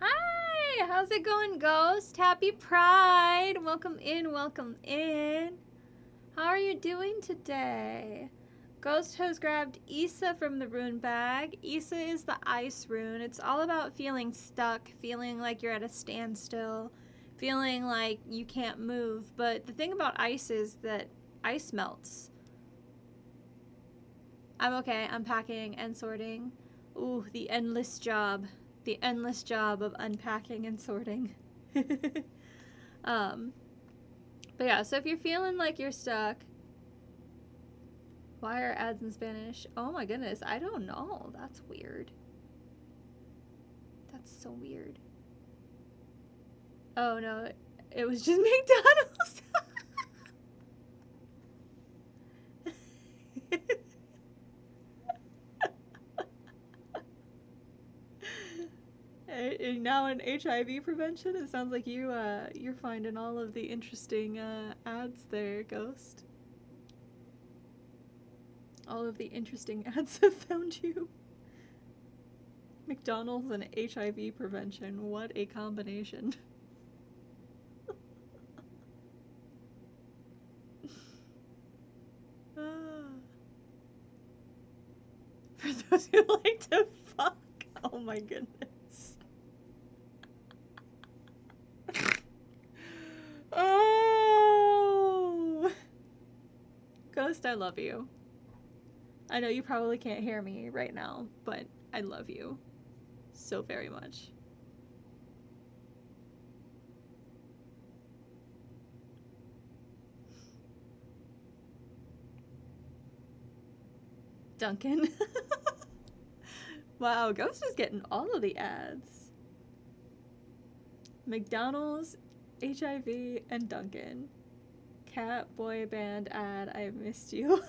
Hi, how's it going, Ghost? Happy Pride. Welcome in, welcome in. How are you doing today? Ghost has grabbed Issa from the rune bag. Issa is the ice rune. It's all about feeling stuck, feeling like you're at a standstill, feeling like you can't move. But the thing about ice is that ice melts. I'm okay. I'm packing and sorting. Ooh, the endless job. The endless job of unpacking and sorting. But yeah, so if you're feeling like you're stuck, why are ads in Spanish? Oh my goodness, I don't know. That's weird. That's so weird. Oh no, it was just McDonald's. Now in HIV prevention, it sounds like you're finding all of the interesting ads there, Ghost. All of the interesting ads have found you. McDonald's and HIV prevention. What a combination. For those who like to fuck. Oh my goodness. Oh! Ghost, I love you. I know you probably can't hear me right now, but I love you so very much. Duncan. Wow, Ghost is getting all of the ads. McDonald's HIV and Duncan. Cat boy band ad, I missed you.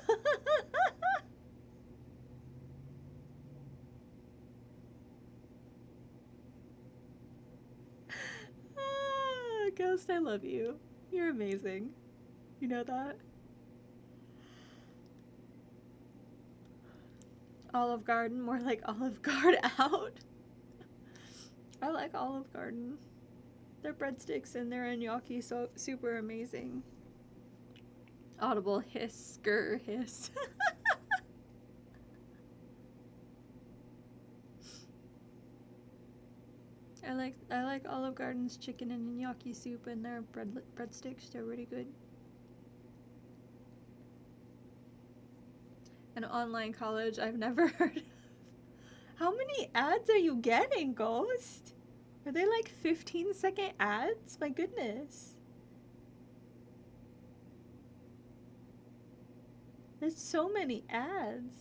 Ghost, I love you. You're amazing. You know that? Olive Garden, more like Olive Guard out. I like Olive Garden. Their breadsticks and their gnocchi so super amazing. Audible hiss, skr, hiss. I like Olive Garden's chicken and gnocchi soup and their breadsticks. They're really good. An online college I've never heard of. How many ads are you getting, Ghost? Are they like 15-second ads? My goodness. There's so many ads.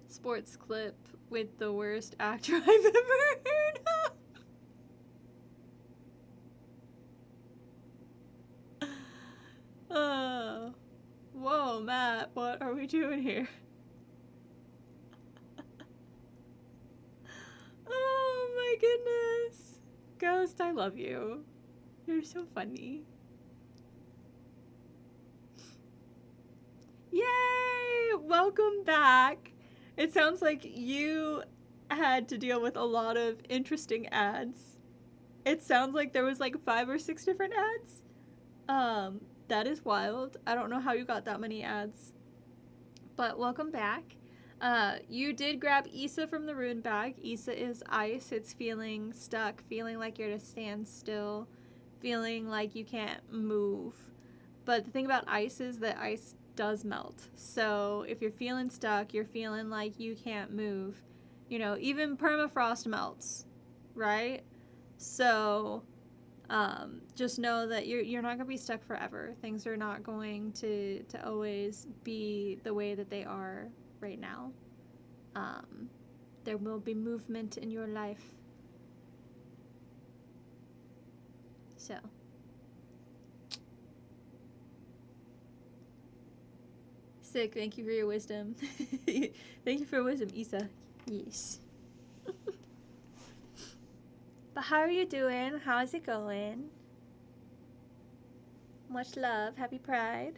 Sports clip with the worst actor I've ever heard of. Whoa, Matt, what are we doing here? Oh my goodness. Ghost, I love you. You're so funny. Yay! Welcome back. It sounds like you had to deal with a lot of interesting ads. It sounds like there was like 5 or 6 different ads. That is wild. I don't know how you got that many ads. But welcome back. You did grab Issa from the rune bag. Issa is ice. It's feeling stuck, feeling like you're to stand still, feeling like you can't move. But the thing about ice is that ice does melt. So if you're feeling stuck, you're feeling like you can't move, you know, even permafrost melts, right? So just know that you're not gonna be stuck forever. Things are not going to always be the way that they are right now. There will be movement in your life. So sick. Thank you for your wisdom. Thank you for your wisdom, Issa. Yes. But how are you doing? How's it going? Much love. Happy Pride.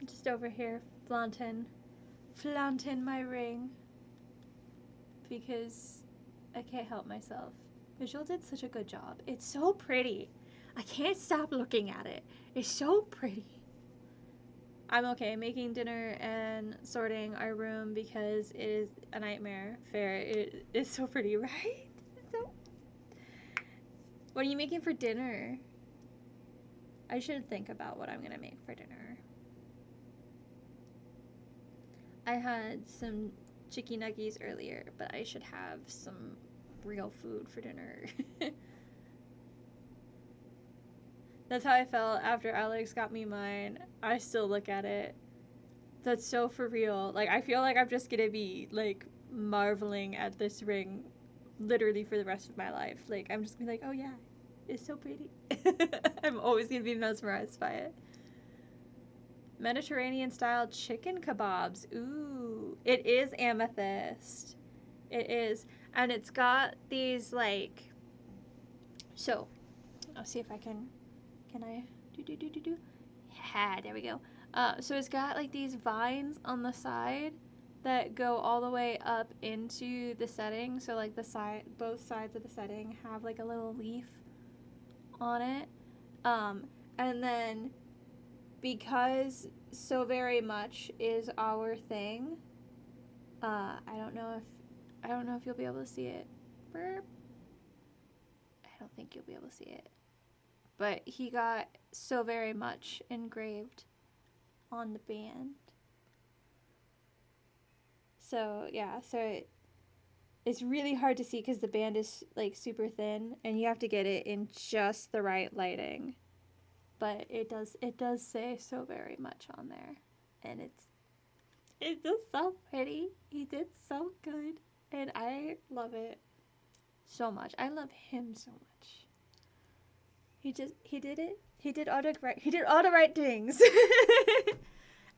I'm just over here flaunting my ring because I can't help myself. Visual did such a good job. It's so pretty. I can't stop looking at it. It's so pretty. I'm okay making dinner and sorting our room because it is a nightmare. Fair. It is so pretty, right? So... What are you making for dinner? I should think about what I'm gonna make for dinner. I had some chicken nuggies earlier, but I should have some real food for dinner. That's how I felt after Alex got me mine. I still look at it. That's so for real. Like, I feel like I'm just gonna be, like, marveling at this ring literally for the rest of my life. Like, I'm just gonna be like, oh yeah, it's so pretty. I'm always gonna be mesmerized by it. Mediterranean style chicken kebabs. Ooh. It is amethyst. It is. And it's got these, like... So, I'll see if I can... Can I do? Yeah, there we go. So it's got like these vines on the side that go all the way up into the setting. So like both sides of the setting have like a little leaf on it. And then because So Very Much is our thing, I don't know if you'll be able to see it. Burp. I don't think you'll be able to see it. But he got So Very Much engraved on the band. So, yeah, it's really hard to see because the band is, like, super thin, and you have to get it in just the right lighting. but it does say so very much on there, and it's just so pretty. He did so good, and I love it so much. I love him so much. He did it. He did all the right things.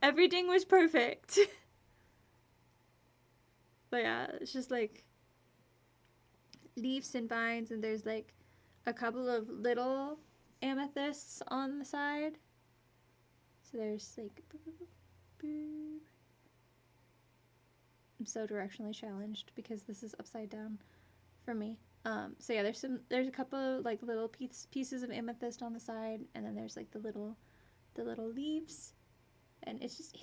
Everything was perfect. But yeah, it's just like leaves and vines, and there's like a couple of little amethysts on the side. So there's like boop. I'm so directionally challenged because this is upside down for me. So yeah, there's a couple of like little pieces of amethyst on the side, and then there's like the little leaves, and it's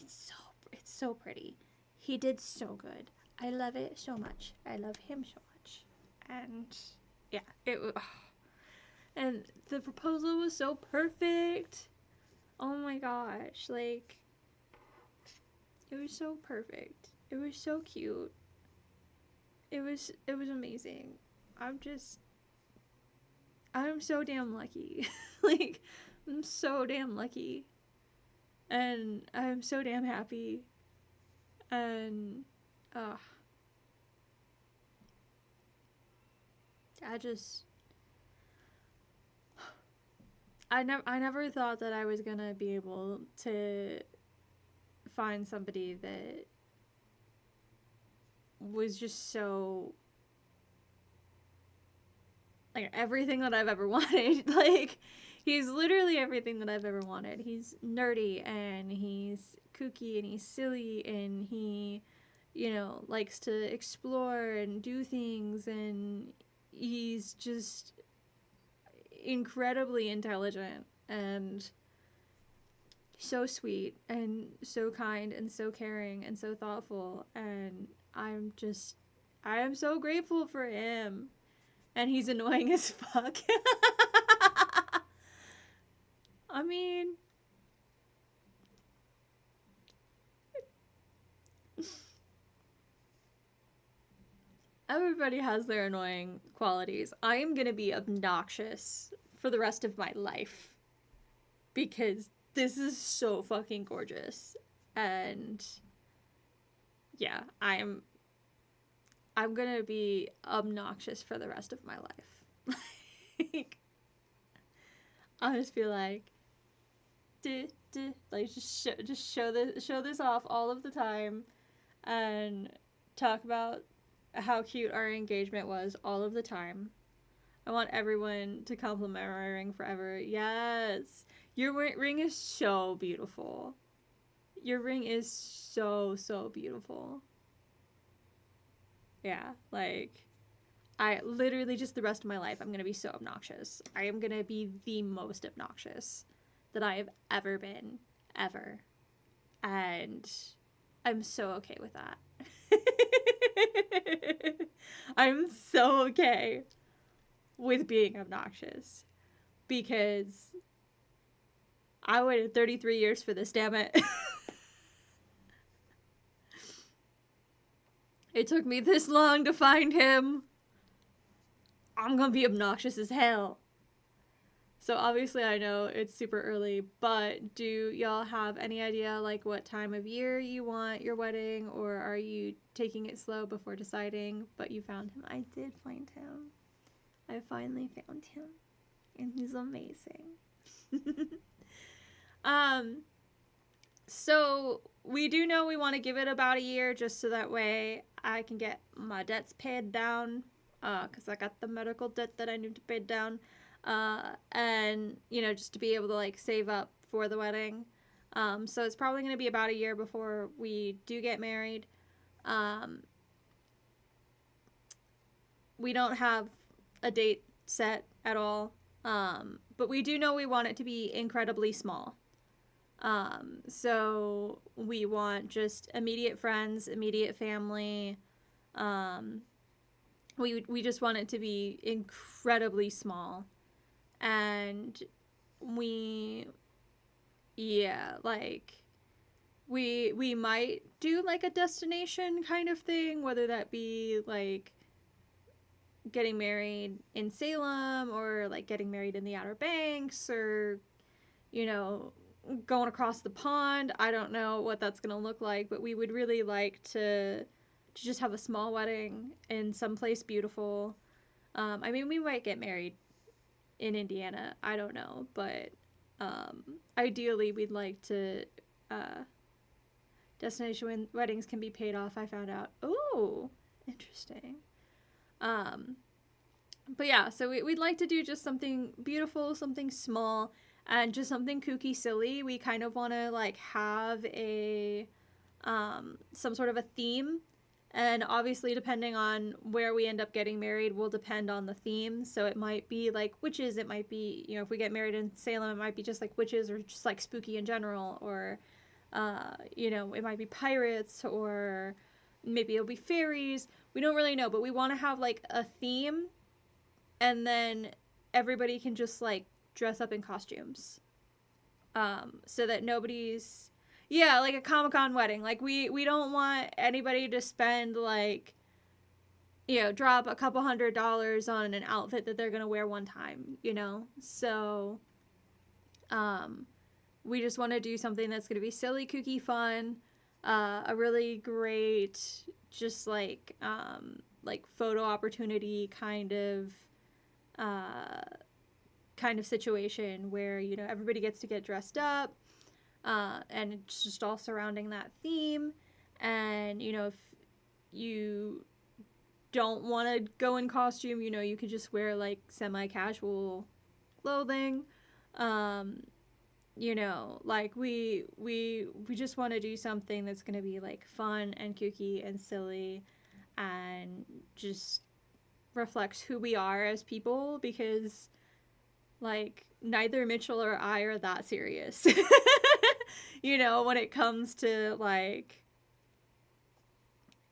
so pretty. He did so good. I love it so much. I love him so much. And yeah, and the proposal was so perfect. Oh my gosh, like it was so perfect. It was so cute. It was amazing. I'm so damn lucky. Like I'm so damn lucky. And I'm so damn happy. And I never thought that I was gonna be able to find somebody that was just so like everything that I've ever wanted. Like he's literally everything that I've ever wanted. He's nerdy and he's kooky and he's silly and he, you know, likes to explore and do things, and he's just incredibly intelligent and so sweet and so kind and so caring and so thoughtful, and I am so grateful for him. And he's annoying as fuck. I mean, everybody has their annoying qualities. I am gonna be obnoxious for the rest of my life because this is so fucking gorgeous. And yeah, I'm gonna be obnoxious for the rest of my life. Like, I'll just be like, like just show this off all of the time, and talk about how cute our engagement was all of the time. I want everyone to compliment my ring forever. Yes, your ring is so beautiful. Your ring is so beautiful. Yeah, like I literally just the rest of my life I'm gonna be so obnoxious. I am gonna be the most obnoxious that I have ever been, ever. And I'm so okay with that. I'm so okay with being obnoxious because I waited 33 years for this, damn it. It took me this long to find him. I'm gonna be obnoxious as hell. So obviously I know it's super early, but do y'all have any idea like what time of year you want your wedding, or are you taking it slow before deciding? But you found him. I did find him. I finally found him, and he's amazing. So we do know we want to give it about a year just so that way I can get my debts paid down, because I got the medical debt that I need to pay down, and you know, just to be able to like save up for the wedding. So it's probably going to be about a year before we do get married. We don't have a date set at all, but we do know we want it to be incredibly small. So we want just immediate friends, immediate family. We just want it to be incredibly small. And like we might do like a destination kind of thing, whether that be like getting married in Salem or like getting married in the Outer Banks, or you know, going across the pond. I don't know what that's going to look like, but we would really like to just have a small wedding in someplace beautiful. I mean, we might get married in Indiana. I don't know, but ideally, we'd like to. Destination weddings can be paid off. I found out. Oh, interesting. Um, but yeah, so we'd like to do just something beautiful, something small, and just something kooky, silly. We kind of want to like have a some sort of a theme, and obviously depending on where we end up getting married will depend on the theme. So it might be like witches, it might be, you know, if we get married in Salem, it might be just like witches or just like spooky in general, or you know, it might be pirates, or maybe it'll be fairies. We don't really know, but we want to have like a theme, and then everybody can just like dress up in costumes, so that nobody's, yeah, like a Comic-Con wedding. Like we don't want anybody to spend like, you know, drop a couple $100 on an outfit that they're gonna wear one time, you know. So um we just want to do something that's going to be silly, kooky, fun, a really great, just like photo opportunity uh, kind of situation where, you know, everybody gets to get dressed up, and it's just all surrounding that theme. And you know, if you don't want to go in costume, you know, you could just wear like semi-casual clothing. Um, you know, like we just want to do something that's going to be like fun and kooky and silly, and just reflects who we are as people, because like neither Mitchell or I are that serious. You know, when it comes to like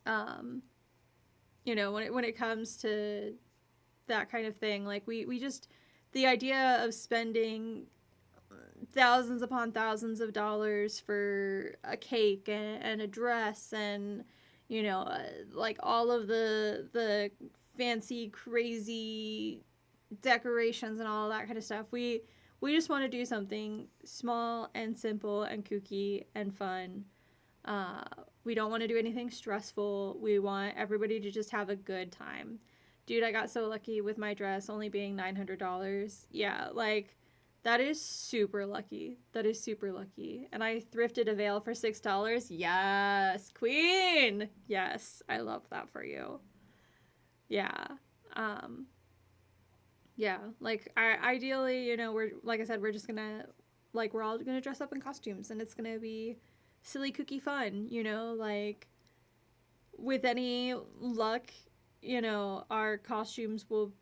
um you know, when it comes to that kind of thing, like we just, the idea of spending thousands upon thousands of dollars for a cake and a dress, and you know, like all of the fancy crazy decorations and all that kind of stuff. We just want to do something small and simple and kooky and fun. uh, we don't want to do anything stressful. We want everybody to just have a good time. Dude, I got so lucky with my dress only being $900. Yeah, like that is super lucky. That is super lucky. And I thrifted a veil for $6. Yes, queen. Yes, I love that for you. Yeah. Um yeah, like ideally, you know, we're, like I said, we're just going to, like, we're all going to dress up in costumes, and it's going to be silly kooky fun, you know, like with any luck, you know, our costumes will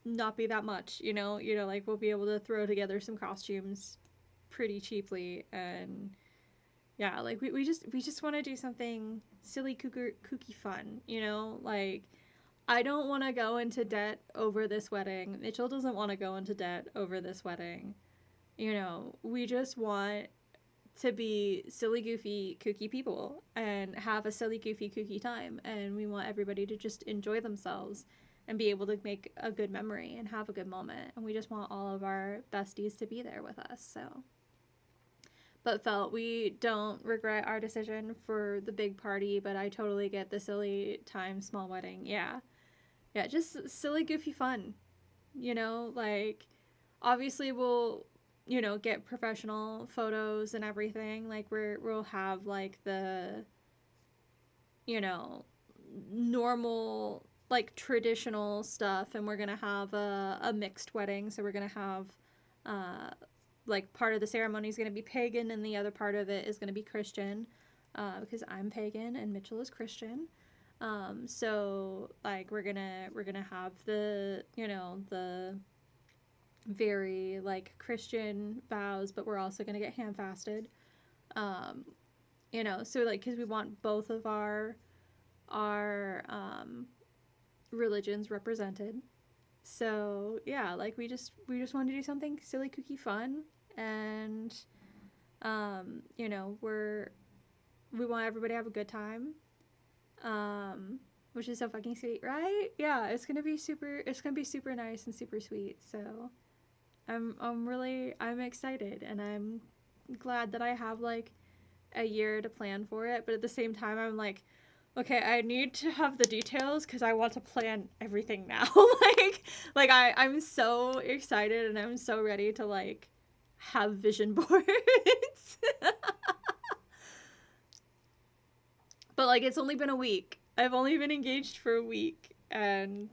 not be that much, you know, like we'll be able to throw together some costumes pretty cheaply. And yeah, like we just want to do something silly, kooky fun, you know, like I don't want to go into debt over this wedding. Mitchell doesn't want to go into debt over this wedding. You know, we just want to be silly, goofy, kooky people and have a silly, goofy, kooky time. And we want everybody to just enjoy themselves and be able to make a good memory and have a good moment. And we just want all of our besties to be there with us. So, but felt we don't regret our decision for the big party, but I totally get the silly time, small wedding. Yeah. Yeah, just silly, goofy fun. You know, like obviously we'll, you know, get professional photos and everything. Like we'll have like the, you know, normal like traditional stuff, and we're gonna have a mixed wedding. So we're gonna have uh like part of the ceremony is gonna be pagan and the other part of it is gonna be Christian, because I'm pagan and Mitchell is Christian. So like we're gonna have the, you know, the very like Christian vows, but we're also gonna get hand fasted. Um, you know, so like because we want both of our religions represented. So yeah, like we just want to do something silly, kooky, fun, and you know, we want everybody to have a good time. Which is so fucking sweet, right? Yeah, it's gonna be super. It's gonna be super nice and super sweet. So I'm excited, and I'm glad that I have like a year to plan for it, but at the same time I'm like, okay, I need to have the details because I want to plan everything now. I'm so excited and I'm so ready to like have vision boards. But like it's only been a week. I've only been engaged for a week and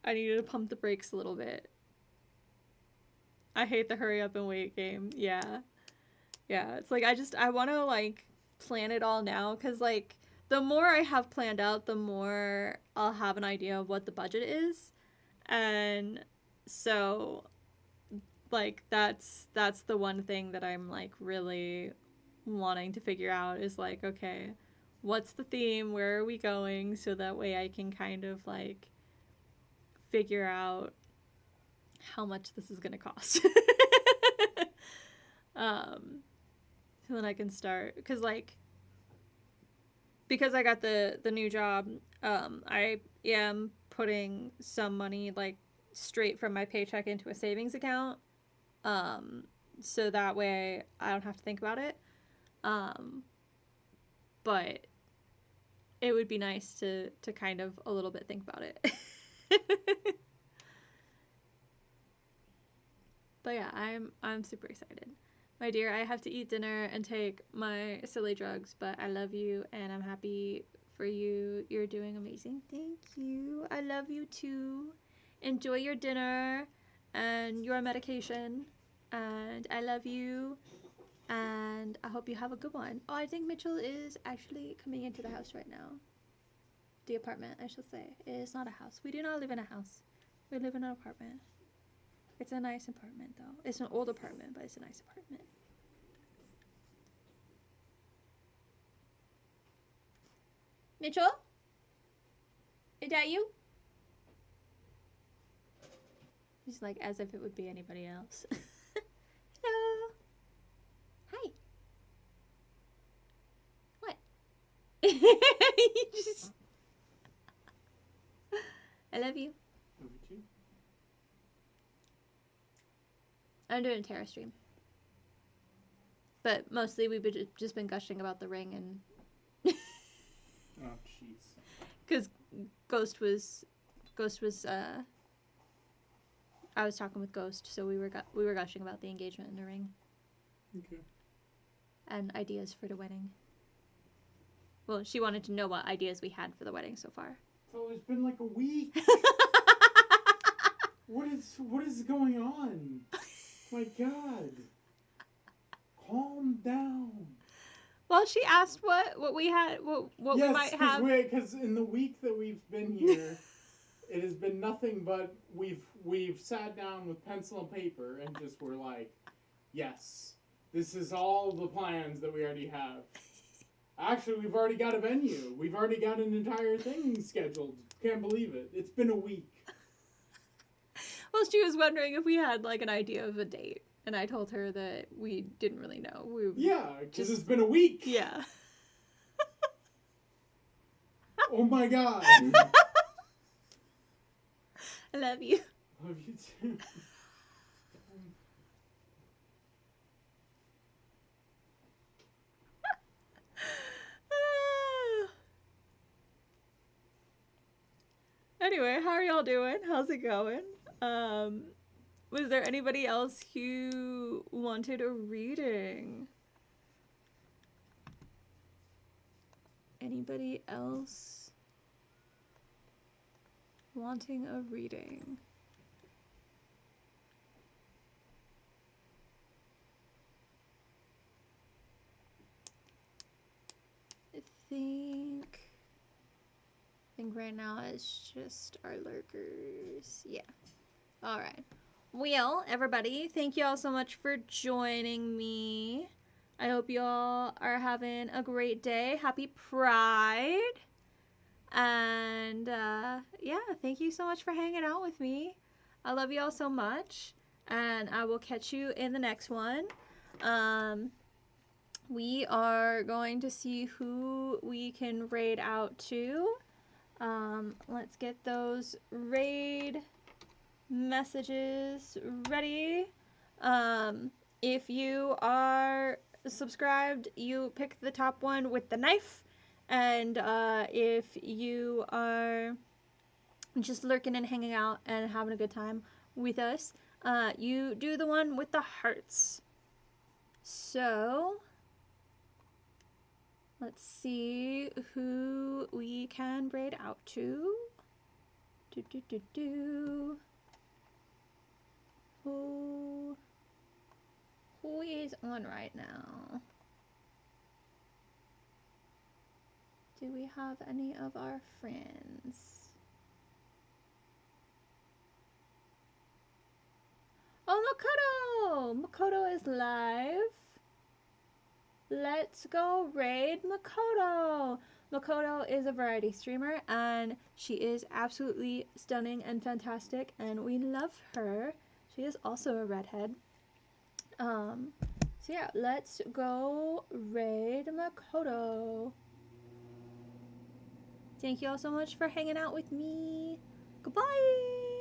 I needed to pump the brakes a little bit. I hate the hurry up and wait game. Yeah. Yeah, it's like I want to like plan it all now cuz like the more I have planned out, the more I'll have an idea of what the budget is. And so like that's the one thing that I'm like really wanting to figure out is like, okay, what's the theme? Where are we going? So that way I can kind of like figure out how much this is going to cost. So then I can start because I got the new job, I am putting some money like straight from my paycheck into a savings account, so that way I don't have to think about it. But it would be nice to kind of a little bit think about it. But yeah, I'm super excited. My dear, I have to eat dinner and take my silly drugs, but I love you and I'm happy for you. You're doing amazing. Thank you. I love you too. Enjoy your dinner and your medication. And I love you. And I hope you have a good one. Oh, I think Mitchell is actually coming into the house right now. The apartment, I should say. It is not a house. We do not live in a house. We live in an apartment. It's a nice apartment, though. It's an old apartment, but it's a nice apartment. Mitchell? Is that you? He's like, as if it would be anybody else. Hello. Hi. What? Just... I love you. Love you too. I'm doing a Terra stream. But mostly we've just been gushing about the ring and... Oh, jeez. Because Ghost was... I was talking with Ghost, so we were gushing about the engagement and the ring. Okay. And ideas for the wedding. Well, she wanted to know what ideas we had for the wedding so far. So it's been like a week. What is going on? My God. Calm down. Well, she asked what we had, what yes, we might have. Because in the week that we've been here, it has been nothing but we've sat down with pencil and paper and just were like, yes, this is all the plans that we already have. Actually, we've already got a venue. We've already got an entire thing scheduled. Can't believe it. It's been a week. Well, she was wondering if we had like an idea of a date. And I told her that we didn't really know. Yeah, because it's been a week. Yeah. Oh my God. I love you. Love you too. Anyway, how are y'all doing? How's it going? Was there anybody else who wanted a reading? Anybody else wanting a reading? I think right now it's just our lurkers. Yeah. All right. Well, everybody, thank you all so much for joining me. I hope you all are having a great day. Happy Pride. And yeah, thank you so much for hanging out with me. I love you all so much. And I will catch you in the next one. We are going to see who we can raid out to. Let's get those raid messages ready. If you are subscribed, you pick the top one with the knife. And if you are just lurking and hanging out and having a good time with us, you do the one with the hearts. So, let's see who we can braid out to. Who is on right now? Do we have any of our friends? Oh, Makoto is live. Let's go raid Makoto. Makoto is a variety streamer and she is absolutely stunning and fantastic and we love her. She is also a redhead. So yeah, let's go raid Makoto. Thank you all so much for hanging out with me. Goodbye!